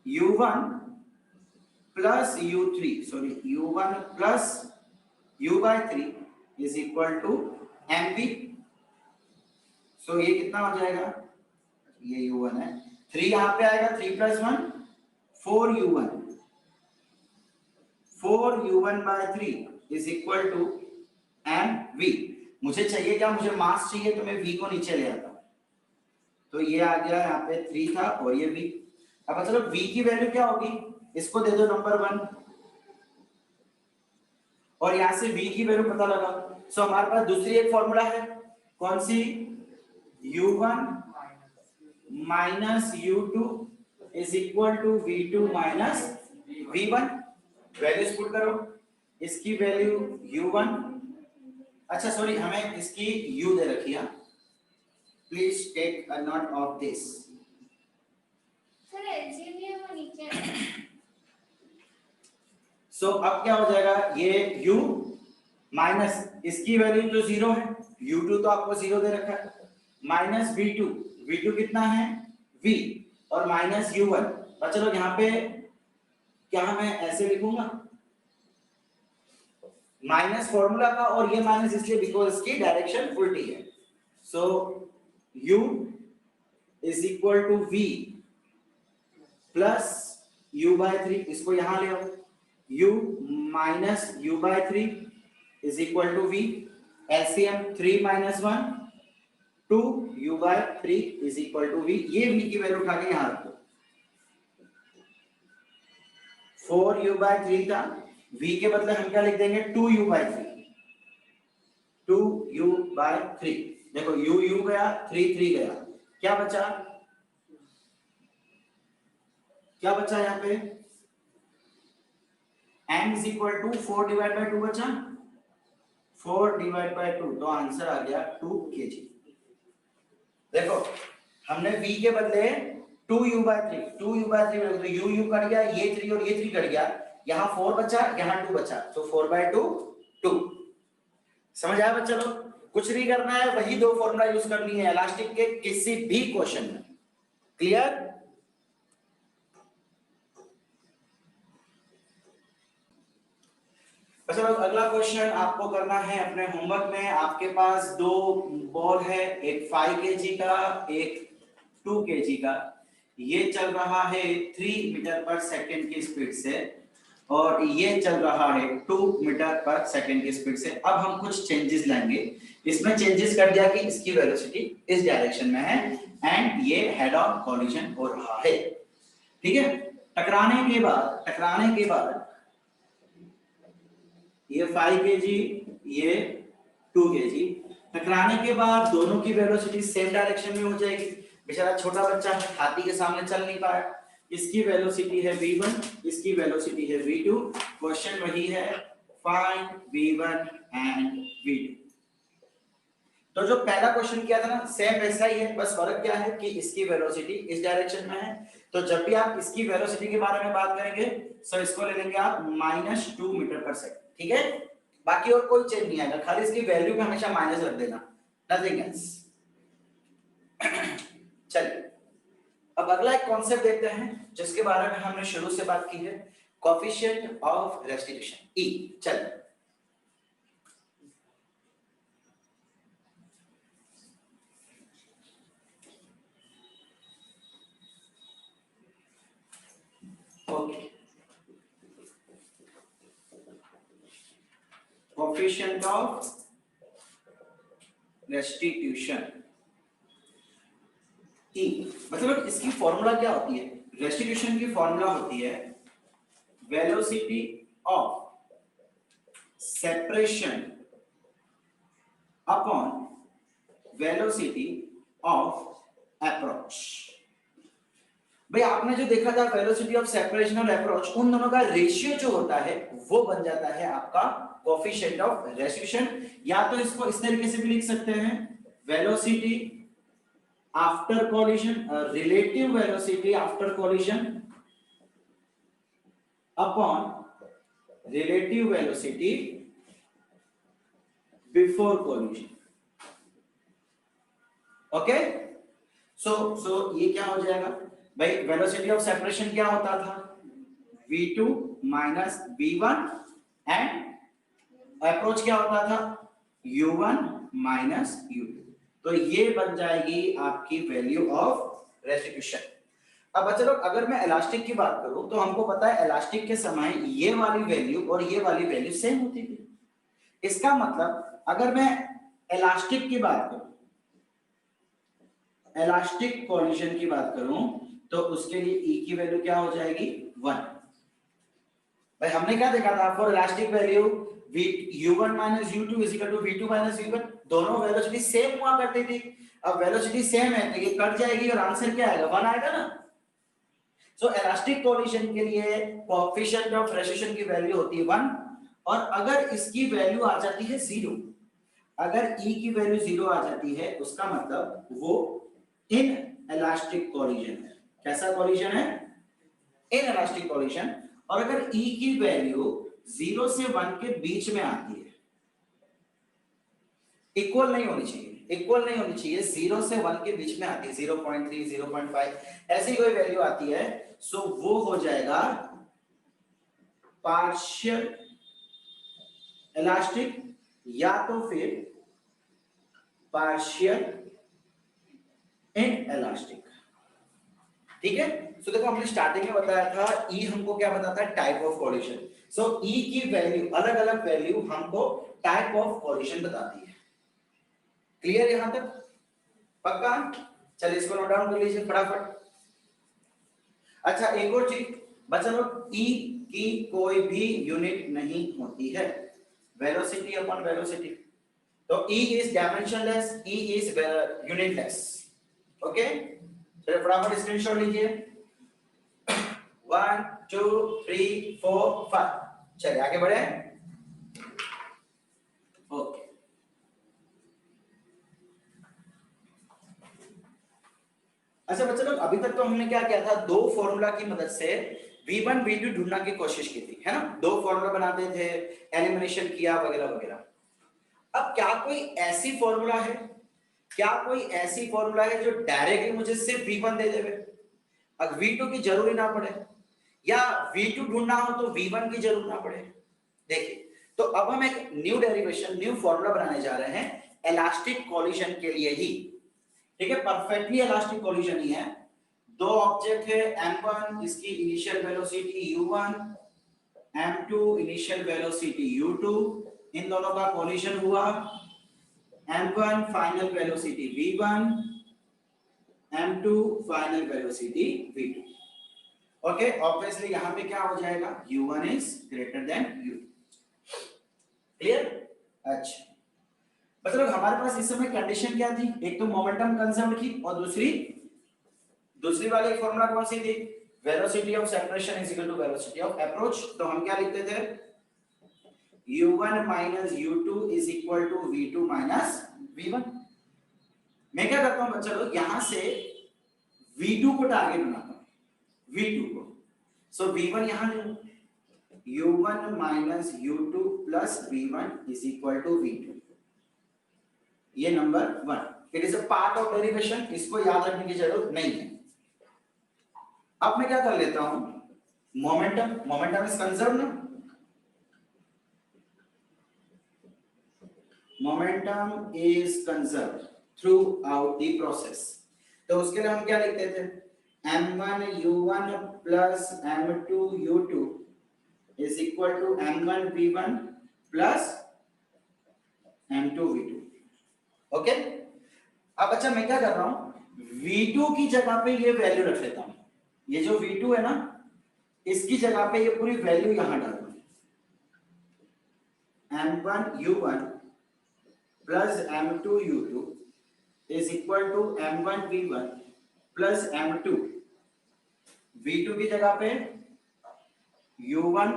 u1 plus u3, sorry u1 plus u/3 is equal to mv। So ये कितना हो जाएगा, ये u1 है, 3 यहां पे आएगा, 3 plus 1 4u1, 4u1/3 is equal to mv। मुझे चाहिए क्या, मुझे मास चाहिए, तो मैं v को नीचे ले आता हूं, तो ये आ गया, यहाँ पे 3 था और ये v। अब मतलब v की वैल्यू क्या होगी, इसको दे दो नंबर 1, और यहां से v की वैल्यू पता लगा। सो हमारे पास दूसरी एक फॉर्मूला है, कौन सी, u1 minus u2 is equal to v2 minus v1। Values put करो, इसकी वैल्यू u1, अच्छा सॉरी हमें इसकी u दे रखी है, please take a note of this. Sir LCM ये वो नीचे है। सो अब क्या हो जाएगा, ये u माइनस इसकी वैल्यू जो 0 है, u2 तो आपको 0 दे रखा है, माइनस v2, v2 कितना है v, और माइनस u1। और चलो यहाँ पे क्या मैं ऐसे लिखूंगा, माइनस फॉर्मूला का, और ये माइनस इसलिए बिकॉज इसकी डायरेक्शन उल्टी है। So u is equal to v plus u/3, इसको यहां ले आओ, u minus u/3 is equal to v, LCM 3 minus 1 2 u/3 is equal to v। ये v की वैल्यू उठा के यहां रखो, 4 u/3 था, v के बदले हम क्या लिख देंगे, 2 u/3, 2 u/3। देखो u गया, 3 गया, क्या बचा, क्या बचा यहाँ पे, m is equal to 4 divide by 2 बचा, 4 डिवाइड बाय 2, तो आंसर आ गया 2 kg। देखो हमने v के बदले 2u/3, 2u/3 तो u कट गया, ये 3 और ये 3 कट गया, यहाँ 4 बचा, यहाँ 2 बचा, तो 4/2 2। समझ आया बच्चा लोग, कुछ नहीं करना है, वही दो फॉर्मूला यूज करनी है इलास्टिक के किसी भी क्वेश्चन में। क्लियर, अच्छा अगला क्वेश्चन आपको करना है अपने होमवर्क में। आपके पास दो बॉल है, एक 5 kg का, एक 2 kg का। ये चल रहा है 3 मीटर पर सेकंड की स्पीड से, और ये चल रहा है 2 मीटर पर सेकंड की स्पीड से। अब हम कुछ चेंजेस लाएंगे, इसमें चेंजेस कर दिया कि इसकी वेलोसिटी इस डायरेक्शन में है एंड ये हेड ऑन कॉलिजन हो रहा है, ठीक है। टकराने के बाद ये 5 kg, ये 2 kg, टकराने के बाद दोनों की वेलोसिटी सेम डायरेक्शन में हो जाएगी। बेचारा छोटा बच्चा है, हाथी के सामने चल नहीं पाया, इसकी वेलोसिटी है v1, इसकी वेलोसिटी है v2। क्वेश्चन वही है, फाइंड v1 एंड v2। तो जो पहला क्वेश्चन किया था ना, सेम वैसा ही है, बस फर्क क्या है कि इसकी वेलोसिटी इस डायरेक्शन में है। तो जब भी आप इसकी वेलोसिटी के बारे में बात करेंगे, सो इसको ले लेंगे आप -2 मीटर पर सेकंड, ठीक है। बाकी और कोई चेंज नहीं आएगा, खाली इसकी वैल्यू में हमेशा माइनस रख देना, नथिंग एल्स। चलिए अब अगला एक कॉन्सेप्ट देखते हैं जिसके बारे में हमने शुरू से बात की है, कोएफिशिएंट ऑफ रेस्टिट्यूशन, ई। चलिए ओके, कोएफिशिएंट ऑफ रेस्टिट्यूशन, ई। मतलब इसकी फॉर्मूला क्या होती है, रेस्टिट्यूशन की फॉर्मूला होती है velocity of separation upon velocity of approach. भाई आपने जो देखा था वेलोसिटी ऑफ सेपरेशन और अप्रोच, उन दोनों का रेशियो जो होता है वो बन जाता है आपका कोएफिशिएंट ऑफ रेस्टिट्यूशन। या तो इसको इस तरीके से भी लिख सकते हैं, velocity after collision, relative velocity after collision, upon relative velocity before collision. Okay, so ये क्या हो जाएगा भाई, वेलोसिटी ऑफ सेपरेशन क्या होता था, v2 minus v1 and approach क्या होता था, u1 माइनस u2। तो ये बन जाएगी आपकी वैल्यू ऑफ रेस्टिट्यूशन। अब चलो, अगर मैं इलास्टिक की बात करूं तो हमको पता है इलास्टिक के समय ये वाली वैल्यू और ये वाली वैल्यू सेम होती थी। इसका मतलब अगर मैं इलास्टिक की बात करूं, इलास्टिक कोलिजन की बात करूं, तो उसके लिए E की वैल्यू क्या हो जाएगी 1। भाई हमने क्या देखा था, for elastic value u1 minus u2 is equal to v2 minus v1, दोनों वेलोसिटी सेम हुआ करती थी। अब वेलोसिटी सेम है तो ये कट जाएगी और आंसर क्या आएगा, 1 आएगा ना। सो इलास्टिक कोलिजन के लिए कोएफिशिएंट ऑफ रेस्टिट्यूशन की वैल्यू होती है 1, और अगर इसकी वैल्यू आ जाती है 0, अगर E की वैल्यू 0 आ जाती है उसका मतलब वो इन इलास्टिक कोलिजन है। कैसा कोलिजन है, इन इलास्टिक कोलिजन। और अगर E की वैल्यू 0 से 1 के बीच में आती है, इक्वल नहीं होनी चाहिए, इक्वल नहीं होनी चाहिए, 0 से 1 के बीच में आती है, 0.3 0.5 ऐसी कोई वैल्यू आती है, सो वो हो जाएगा पार्शियल इलास्टिक या तो फिर पार्शियल इन इलास्टिक। ठीक है, सो देखो हमने स्टार्टिंग में बताया था ई हमको क्या बताता है, टाइप ऑफ कोलिजन। सो ई की वैल्यू, अलग अलग वैल्यू हमको टाइप ऑफ कोलिजन बताती है। क्लियर यहां तक, पक्का? चलिए इसको नोट डाउन कर लीजिए फटाफट। अच्छा एक और चीज बच्चा लोग, ई की कोई भी यूनिट नहीं होती है, वेलोसिटी अपॉन वेलोसिटी। तो E is dimensionless, E is unitless. Okay, चलिए फटाफट स्क्रीनशॉट लीजिए। 1 2 3 4 5, चलिए आगे बढ़े। ओके, अच्छा बच्चे लोग, अभी तक तो हमने क्या किया था, दो फॉर्मूला की मदद से v1 v2 ढूंढना की कोशिश की थी, है ना। दो फॉर्मूला बनाते थे, एलिमिनेशन किया वगैरह वगैरह। अब क्या कोई ऐसी फॉर्मूला है, क्या कोई ऐसी फॉर्मूला है जो डायरेक्टली मुझे सिर्फ v1 दे देवे, अब v2 की जरूरी ना पड़े, या v2 ढूंढना हो तो v1 की जरूरत ना पड़े। देखिए, तो अब हम एक न्यू डेरिवेशन, न्यू फॉर्मूला बनाने जा रहे हैं इलास्टिक कोलिजन के लिए ही। ठीक है, परफेक्टली इलास्टिक कोलिजन ही है। दो ऑब्जेक्ट है m1, इसकी initial velocity u1, m2 initial velocity u2, इन दोनों का कोलिजन हुआ, m1 final velocity v1, m2 final velocity v2। Okay, obviously यहां पे क्या हो जाएगा, u1 is greater than u2। Clear? अच्छा मतलब हमारे पास इस समय कंडीशन क्या थी, एक तो मोमेंटम कंजर्व की, और दूसरी वाली फॉर्मूला कौन सी थी, velocity of separation is equal to velocity of approach. तो हम क्या लिखते थे, u1 minus u2 is equal to v2 minus v1। मैं क्या करता हूं बच्चा लोग, यहां से v2 को टारगेट बनाता हूं, v2 को। सो v1 यहां लूं, u1 minus u2 plus v1 is equal to v2। ये number 1, it is a part of derivation, इसको याद रखने की जरूरत नहीं है। अब मैं क्या कर लेता हूं, मोमेंटम इज कंजर्व ना, momentum is conserve throughout the process. तो उसके लिए हम क्या लिखते थे, m1 u1 plus m2 u2 is equal to m1 v1 plus m2 v2। Okay, अब अच्छा मैं क्या कर रहा हूं, v2 की जगह पे ये वैल्यू रख लेता हूं, ये जो v2 है ना, इसकी जगह पे ये पूरी वैल्यू यहां डाल दूं, m1 u1 plus m2 u2 is equal to m1 v1 plus m2, v2 की जगह पे u1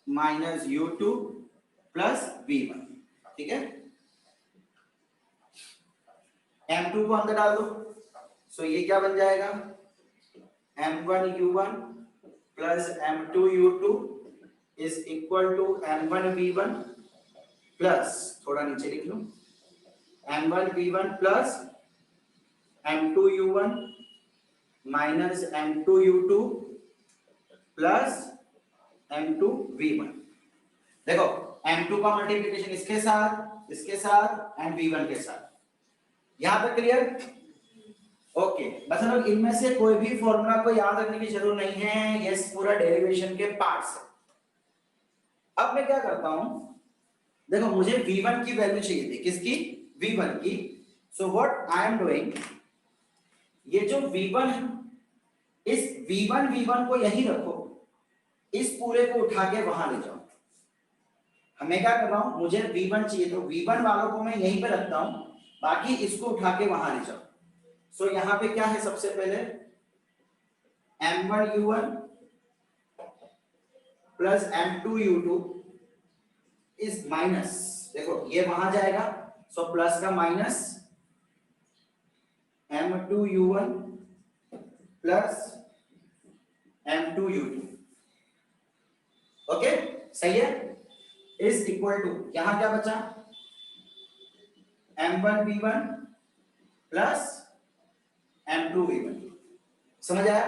minus u2 plus v1। ठीक है, m2 को अंदर डाल दो, सो ये क्या बन जाएगा, m1 u1 plus M2U2 is equal to M1V1 plus, थोड़ा नीचे लिख लो, M1V1 plus M2U1 minus M2U2 plus M2V1। देखो M2 का मल्टीप्लिकेशन इसके साथ एंड V1 के साथ, यहां तक क्लियर? ओके, बस लोग इनमें से कोई भी फॉर्मूला को याद रखने की जरूरत नहीं है, ये पूरा डेरिवेशन के पार्ट्स है। अब मैं क्या करता हूं, देखो मुझे V1 की वैल्यू चाहिए थी, किसकी? V1 की। So what I am doing, ये जो V1 है, इस V1 को यहीं रखो, इस पूरे को उठा के वहां ले जाओ। हमें क्या कर रहा हूं, मुझे V1 चाहिए, तो V1 वालों को मैं यहीं पे रखता हूं, बाकी इसको उठा के वहां ले जाओ। सो यहां पे क्या है, सबसे पहले M1U1 plus M2U2 is minus, देखो ये वहां जाएगा, सो प्लस का minus M2U1 plus M2U2, okay सही है, इज इक्वल टू, यहां क्या बचा, M1V1 प्लस M2V1। समझ आया?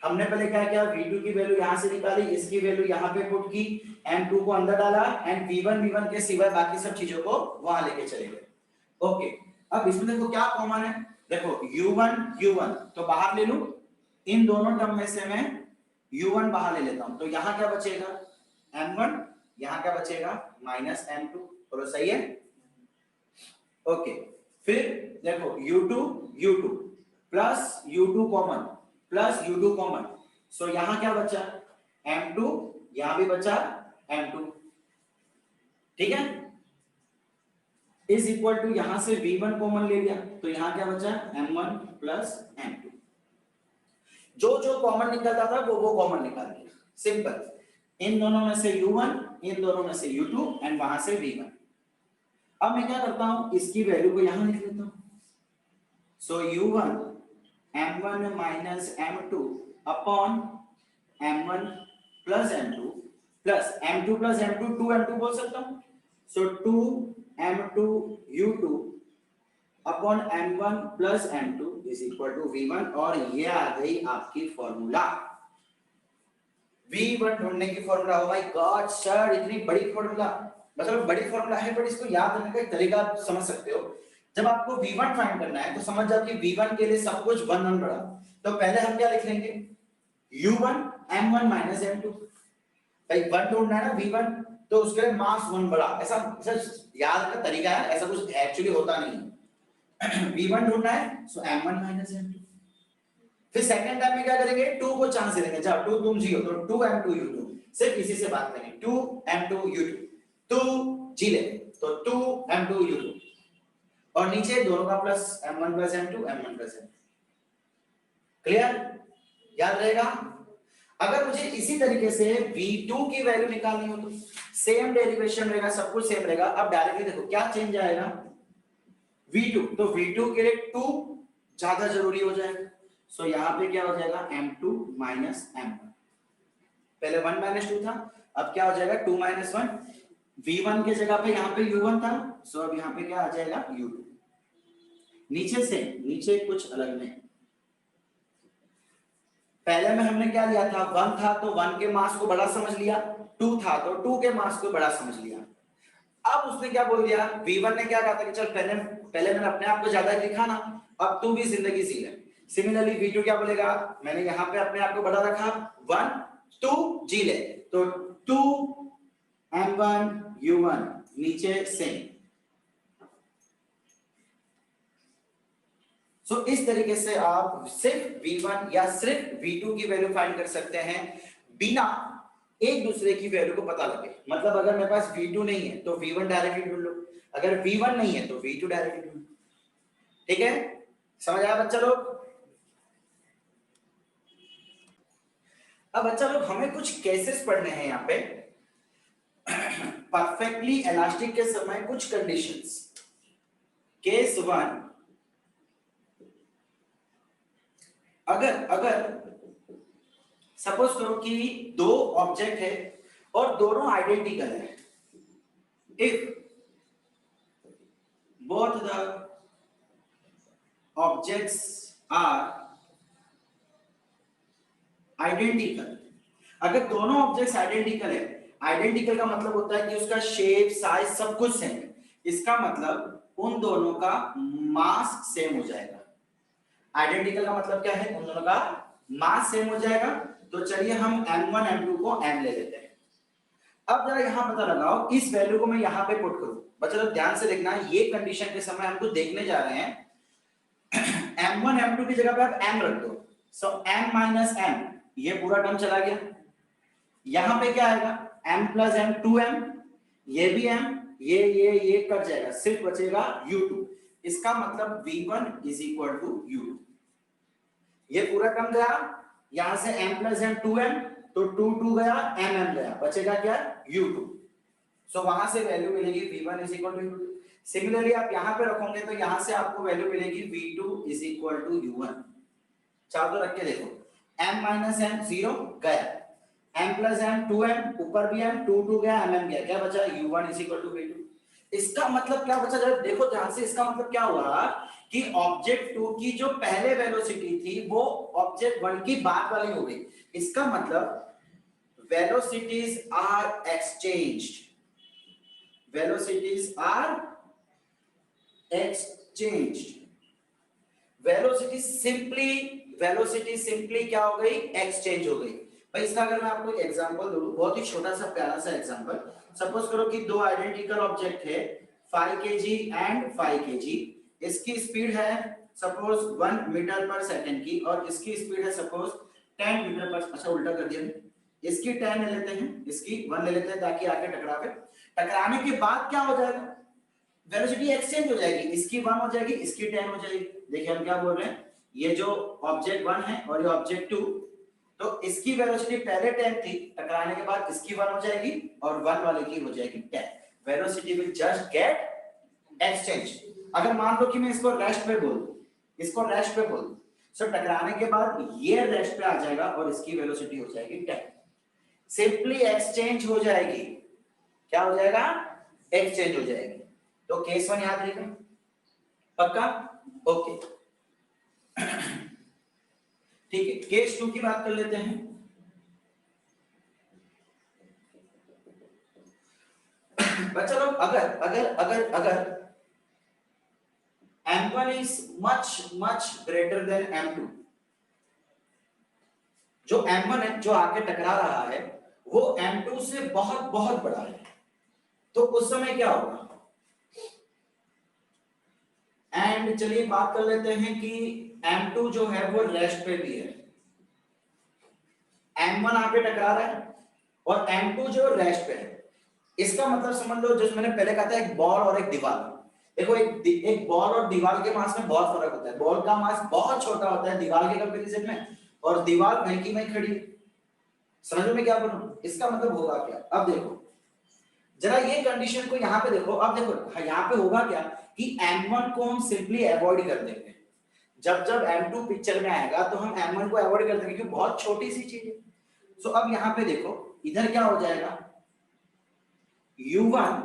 हमने पहले क्या किया, V2 की वैल्यू यहां से निकाली, इसकी वैल्यू यहां पे पुट की, M2 को अंदर डाला एंड V1 के सिवाय बाकी सब चीजों को वहां लेके चले गए। ओके, अब इसमें देखो क्या कॉमन है, देखो U1 तो बाहर ले लूं, इन दोनों टर्म में से मैं U1 बाहर ले लेता हूं, तो यहां क्या बचेगा, M1, यहां क्या बचेगा, माइनस M2। बोलो सही है? ओके, फिर देखो U2 प्लस U2 कॉमन, सो यहां क्या बचा, M2, यहां भी बचा M2, ठीक है, इज इक्वल टू, यहां से V1 कॉमन ले लिया, तो यहां क्या बचा, M1 प्लस M2। जो कॉमन निकलता था वो कॉमन निकाल दिया, सिंपल। इन दोनों में से U1, इन दोनों में से U2 एंड वहां से V1। अब मैं क्या करता हूं, इसकी वैल्यू को यहां लिख लेता हूं, so U1 M1 minus M2 upon M1 plus M2 plus M2 plus M2 2M2 बोल सकता हूं, so 2M2U2 upon M1 plus M2 is equal to V1, और ये आ गई आपकी फॉर्मूला। V1 ढूंढने की formula, oh my God sir, इतनी बड़ी फॉर्मूला, मतलब बड़ी फॉर्मूला है, बट इसको याद रखने का एक तरीका आप समझ सकते हो। जब आपको V1 फाइंड करना है तो समझ जाओ कि V1 के लिए सब कुछ 1 बड़ा, तो पहले हम क्या लिख लेंगे, U1 M1 माइनस M2, भाई 1 ढूंढना है ना V1, तो उसके लिए मास 1 बड़ा, ऐसा याद का तरीका है, ऐसा कुछ एक्चुअली होता नहीं है। V1 ढूंढना है, सो M1 माइनस M2। फिर सेकंड टाइम में क्या करेंगे, 2 को चांस दे देंगे, जब 2 तुम जियो तो 2M2U2, सिर्फ इसी से बात करेंगे, 2M2U2, 2 जी ले तो 2M2U2, और नीचे दोनों का plus M1 plus M2, M1 plus M2। Clear? याद रहेगा? अगर मुझे इसी तरीके से V2 की वैल्यू निकालनी हो तो सेम डेरिवेशन रहेगा, सब कुछ सेम रहेगा। अब डायरेक्टली देखो क्या चेंज आएगा, V2, तो V2 के लिए 2 ज्यादा जरूरी हो जाएगा, सो यहां पे क्या हो जाएगा, M2 माइनस M1, पहले 1 माइनस 2 था, अब क्या हो जाएगा 2 माइनस 1, V1 के जगह पे यहाँ पे U1 था, सो अब यहाँ पे क्या आ जाएगा U2। नीचे कुछ अलग नहीं, पहले में हमने क्या लिया था, 1 था तो 1 के मास को बड़ा समझ लिया, 2 था तो 2 के मास को बड़ा समझ लिया। अब उसने क्या बोल दिया, V1 ने क्या कहा था कि चल पहले मैंने अपने आप को ज्यादा लिखा ना, अब तू भी जिंदगी जी ले। सिमिलरली V2 क्या बोलेगा, मैंने यहाँ पे अपने आप को बड़ा रखा, 1 2 जी ले, तो 2 M1 U1 नीचे सेम। सो इस तरीके से आप सिर्फ V1 या सिर्फ V2 की वैल्यू फाइंड कर सकते हैं बिना एक दूसरे की वैल्यू को पता लगे। मतलब अगर मेरे पास V2 नहीं है तो V1 डायरेक्टली ढूंढ लो, अगर V1 नहीं है तो V2 डायरेक्टली ढूंढ लो। ठीक है, समझ आया बच्चा लोग? अब बच्चा लोग हमें कुछ केसेस पढ़ने हैं यहाँ पे, परफेक्टली इलास्टिक के समय कुछ कंडीशंस। केस 1, अगर सपोज करो कि दो ऑब्जेक्ट है और दोनों आइडेंटिकल है। If both the objects are identical, अगर दोनों ऑब्जेक्ट्स आइडेंटिकल है, आइडेंटिकल का मतलब होता है कि उसका शेप साइज सब कुछ सेम है, इसका मतलब उन दोनों का मास सेम हो जाएगा। आइडेंटिकल का मतलब क्या है? उन दोनों का मास सेम हो जाएगा। तो चलिए हम m1 m2 को m ले लेते हैं। अब जरा यहां पता लगाओ, इस वैल्यू को मैं यहां पे पुट करूं। बच्चों तो ध्यान से देखना, ये कंडीशन के समय हमको देखने जा रहे हैं m1 m2 की जगह पे आप m रख दो, सो m माइनस m, ये पूरा टर्म चला गया। यहां पे क्या आएगा? m प्लस m 2m, ये भी m, ये कट जाएगा, सिर्फ बचेगा u2। इसका मतलब v1 is equal to u2। ये पूरा टर्म गया, यहां से m प्लस m 2m, तो 2 गया, m गया, बचेगा क्या? u2। सो वहां से वैल्यू मिलेगी v1 is equal to u2। Similarly आप यहां पे रखोगे तो यहां से आपको वैल्यू मिलेगी v2 is equal to u1। चाहो तो रख के देखो, m माइनस m 0 गया, m प्लस m 2m, ऊपर भी m 2 गया, m गया, क्या बचा? u1 is equal to v2। इसका मतलब क्या बचा? जरा देखो ध्यान से, इसका मतलब क्या हुआ कि ऑब्जेक्ट 2 की जो पहले वेलोसिटी थी वो ऑब्जेक्ट 1 की बाद वाली हो गई। इसका मतलब velocities are exchanged, velocities are exchanged, velocity simply क्या हो गई? एक्सचेंज हो गई। भाई इसका अगर मैं आपको एक एग्जांपल दूं, बहुत ही छोटा सा प्यारा सा एग्जांपल। सपोज करो कि दो आइडेंटिकल ऑब्जेक्ट है 5 kg एंड 5 kg, इसकी स्पीड है सपोज 1 मीटर पर सेकंड की और इसकी स्पीड है सपोज 10 मीटर पर, अच्छा उल्टा कर दिया, इसकी 10 ले लेते हैं, इसकी 1 ले लेते हैं ताकि आके टकरावे। टकराने के बाद क्या हो जाएगा? वेलोसिटी एक्सचेंज हो जाएगी, इसकी 1 हो जाएगी, इसकी 10 हो जाएगी। देखिए हम क्या बोल रहे हैं, ये जो ऑब्जेक्ट 1 है और ये ऑब्जेक्ट 2, तो इसकी वेलोसिटी पहले 10 थी, टकराने के बाद इसकी 1 हो जाएगी और 1 वाले की हो जाएगी 10। Velocity will just get exchange. अगर मान लो कि मैं इसको रेस्ट पे बोल दूं, इसको रेस्ट पे बोल दूं, सो टकराने के बाद ये रेस्ट पे आ जाएगा और इसकी वेलोसिटी हो जाएगी 10। सिंपली एक्सचेंज हो जाएगी। क्या हो जाएगा? एक्सचेंज हो जाएगी। तो केस 1 याद रहेगा पक्का? ओके ठीक है, केस 2 की बात कर लेते हैं। बच्चा लोग अगर अगर अगर अगर m1 is much greater than m2, जो m1 है जो आके टकरा रहा है वो m2 से बहुत बहुत बड़ा है, तो उस समय क्या होगा? एंड चलिए बात कर लेते हैं कि m2 जो है वो रेस्ट पे भी है, m1 आके टकरा रहा है और m2 जो रेस्ट पे है। इसका मतलब समझ लो, जैसे मैंने पहले कहा था एक बॉल और एक दीवार। देखो एक बॉल और दीवार के मास में बहुत फर्क होता है। बॉल का मास बहुत छोटा होता है दीवार के कंपैरिजन में, और दीवार वहीं की वहीं खड़ी है। समझ में क्या बोलूं? इसका मतलब होगा क्या? अब देखो जरा ये कंडीशन को यहाँ पे देखो। अब देखो यहाँ पे होगा क्या कि m1 को हम सिंपली अवॉइड कर देंगे। जब जब m2 पिक्चर में आएगा तो हम m1 को अवॉइड कर देंगे क्योंकि बहुत छोटी सी चीज है। सो अब यहाँ पे देखो इधर क्या हो जाएगा? u1,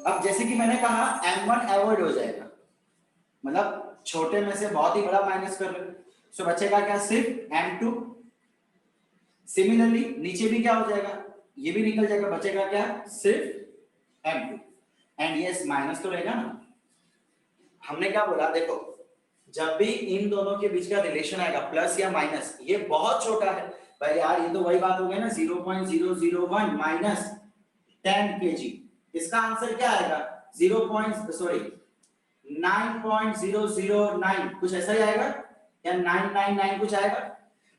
अब जैसे कि मैंने कहा m1 अवॉइड हो जाएगा, मतलब छोटे में से बहुत ही बड़ा माइनस कर रहे। सो बचेगा क्या? सिर्फ m2। सिमिलरली नीचे भी क्या हो जाएगा? ये भी निकल जाएगा, बचेगा क्या? सिर्फ m2। एंड यस माइनस तो रहेगा ना। हमने क्या बोला? देखो जब भी इन दोनों के बीच का रिलेशन आएगा प्लस या माइनस, ये बहुत छोटा है भाई यार, ये तो वही बात हो गई ना 0.001 माइनस 10 kg। इसका आंसर क्या आएगा? 9.009 कुछ ऐसा ही आएगा या 999 कुछ आएगा।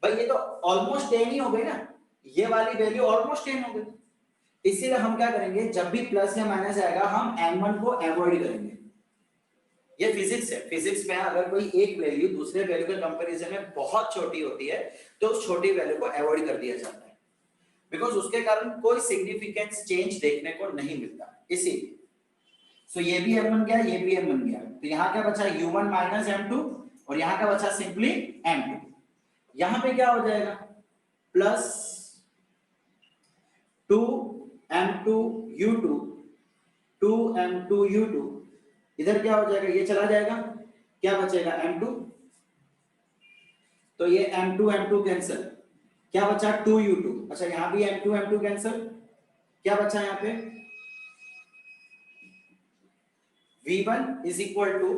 भाई ये तो ऑलमोस्ट 10 ही हो गई ना, ये वाली वैल्यू ऑलमोस्ट 10 हो गई। इसीलिए हम क्या करेंगे, जब भी प्लस या माइनस आएगा हम m1 को अवॉइड करेंगे। ये फिजिक्स है। फिजिक्स में अगर कोई एक वैल्यू दूसरे वैल्यू के कंपैरिजन में बहुत छोटी होती है तो उस छोटी वैल्यू को अवॉइड कर दिया जाता है, बिकॉज उसके कारण कोई सिग्निफिकेंस चेंज देखने को नहीं मिलता। इसीलिए सो ये भी m1 गया, ये भी m1 गया, तो यहाँ क्या बचा? u1 माइनस m2 और यहाँ क्या बचा? Simply m2। यहाँ पे क्या हो जाएगा? प्लस 2m2u2 2m2u2, इधर क्या हो जाएगा, ये चला जाएगा, क्या बचेगा m2, तो ये m2 कैंसिल, क्या बचा 2u2, अच्छा यहां भी m2 कैंसिल, क्या बचा यहां पे v1 is equal to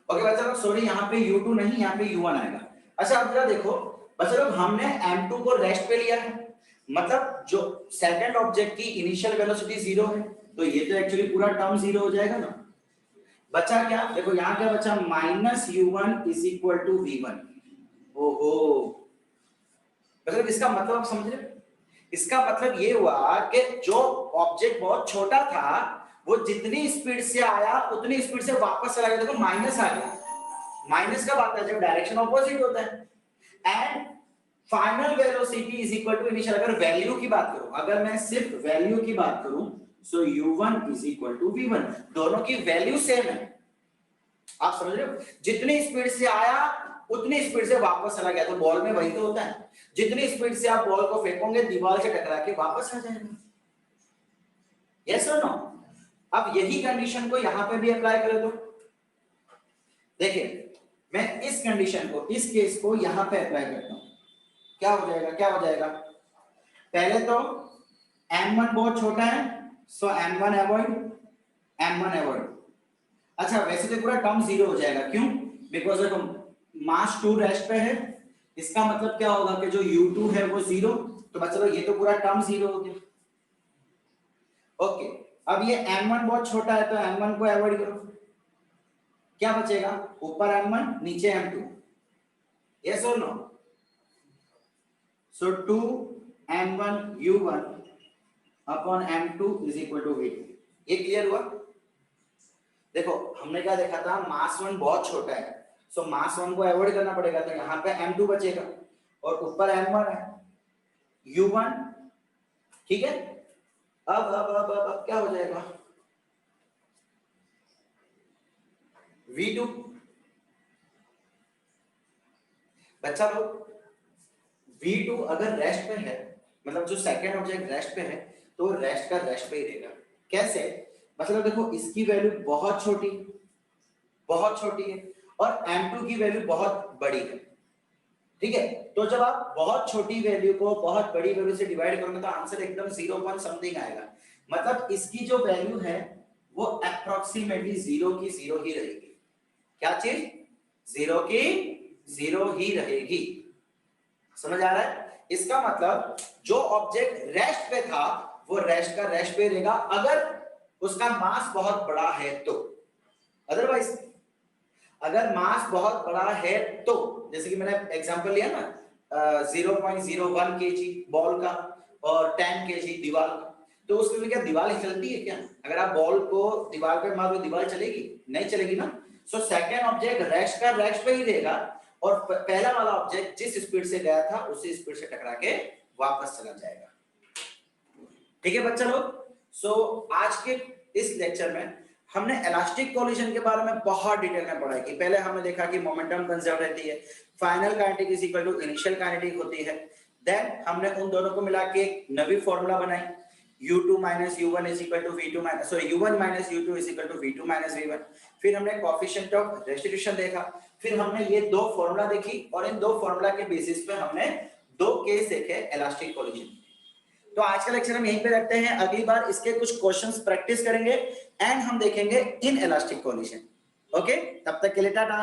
okay बच्चा लोग सॉरी यहाँ पे u2 नहीं, यहाँ पे u1 आएगा। अच्छा अब जरा देखो बच्चा लोग, हमने m2 को रेस्ट पे लिया है, मतलब जो सेकंड ऑब्जेक्ट की इनिशियल वेलोसिटी 0 है, तो ये तो एक्चुअली पूरा टर्म 0 हो जाएगा ना। बचा क्या, देखो यहाँ क्या बचा, minus u1 is equal to v1। ओहो मतलब इसका मतलब आप समझ रहे, इसका मतलब ये हुआ कि जो ऑब्जेक्ट बहुत छोटा था वो जितनी स्पीड से आया उतनी स्पीड से वापस चला गया। देखो माइनस आ गया, माइनस कब आता है, जब डायरेक्शन ऑपोजिट होता है। And final velocity is equal to initial, अगर वैल्यू की बात करूं, अगर मैं सिर्फ वैल्यू की बात करूं, सो u1 is equal to v1, दोनों की वैल्यू सेम है। आप समझ रहे हो, जितनी स्पीड से आया उतनी स्पीड से वापस चला गया, तो बॉल में वही तो होता है, जितनी स्पीड से आप बॉल को फेंकोगे दीवार से टकरा के वापस आ जाएगा। यस और नो। अब यही कंडीशन को यहां पे भी अप्लाई कर दो। देखिए मैं इस कंडीशन को, इस केस को यहां पे अप्लाई करता हूं, क्या हो जाएगा, क्या हो जाएगा, पहले तो m1 बहुत छोटा है, सो m1 अवॉइड। अच्छा वैसे तो पूरा टर्म 0 हो जाएगा, क्यों, बिकॉज देखो मास 2 रेस्ट पे है, इसका मतलब क्या होगा कि जो u2 है वो 0, तो बच्चों ये तो पूरा टर्म 0 हो गया। ओके अब ये m1 बहुत छोटा है, तो m1 को अवॉइड करो, क्या बचेगा, ऊपर m1 नीचे m2, यस और no. So 2m1u1 upon m2 is equal to v2, ये क्लियर हुआ। देखो हमने क्या देखा था, मास 1 बहुत छोटा है, सो मास 1 को अवॉइड करना पड़ेगा, तो यहाँ पे m2 बचेगा और ऊपर m1 है, u1 ठीक है। अब क्या हो जाएगा, v2। बच्चा लोग v2 अगर रेस्ट पे है, मतलब जो सेकंड ऑब्जेक्ट रेस्ट पे है, तो रेस्ट का रेस्ट पे ही रहेगा। कैसे, मतलब देखो इसकी वैल्यू बहुत छोटी है और m2 की वैल्यू बहुत बड़ी है, ठीक है। तो जब आप बहुत छोटी वैल्यू को बहुत बड़ी वैल्यू से डिवाइड करोगे तो आंसर एकदम 0 पॉइंट समथिंग आएगा, मतलब इसकी जो वैल्यू है वो अप्रोक्सीमेटली 0 की 0 ही रहेगी। क्या चीज, 0 की 0 ही रहेगी, समझ आ रहा है। इसका मतलब जो ऑब्जेक्ट रेस्ट पे था वो रेस्ट का रेस्ट पे रहेगा, अगर उसका मास बहुत बड़ा है तो। अदरवाइज अगर मास बहुत बड़ा है तो, जैसे कि मैंने एग्जांपल लिया ना 0.01 kg बॉल का और 10 kg दीवार का, तो उसके लिए क्या दीवार ही चलती है क्या, अगर आप बॉल को दीवार पे मारो दीवार चलेगी, नहीं चलेगी ना। सो सेकंड ऑब्जेक्ट रेस्ट का रेस्ट पे ही रहेगा और पहला वाला ऑब्जेक्ट जिस स्पीड से गया था उसी स्पीड से टकरा के वापस चला जाएगा, ठीक है बच्चा लोग। सो आज के इस लेक्चर में हमने इलास्टिक कोलिजन के बारे में बहुत डिटेल में पढ़ा कि पहले हमने देखा कि मोमेंटम कंजर्व रहती है, final kinetic is equal to initial kinetic होती है, देन हमने उन दोनों को मिला के एक नई फार्मूला बनाई, u2 minus u1 is equal to v2 minus u1 minus u2 is equal to v2 minus v1। फिर हमने कोएफिशिएंट ऑफ रेस्टिट्यूशन देखा, फिर हमने ये दो फार्मूला देखी और इन दो फार्मूला के बेसिस पे हमने दो केस देखे इलास्टिक कोलिजन। तो आज का लेक्चर हम यहीं पे रखते हैं, अगली बार इसके कुछ क्वेश्चंस प्रैक्टिस करेंगे एंड हम देखेंगे इन इलास्टिक कोलिजन। ओके, तब तक के लिए टाटा।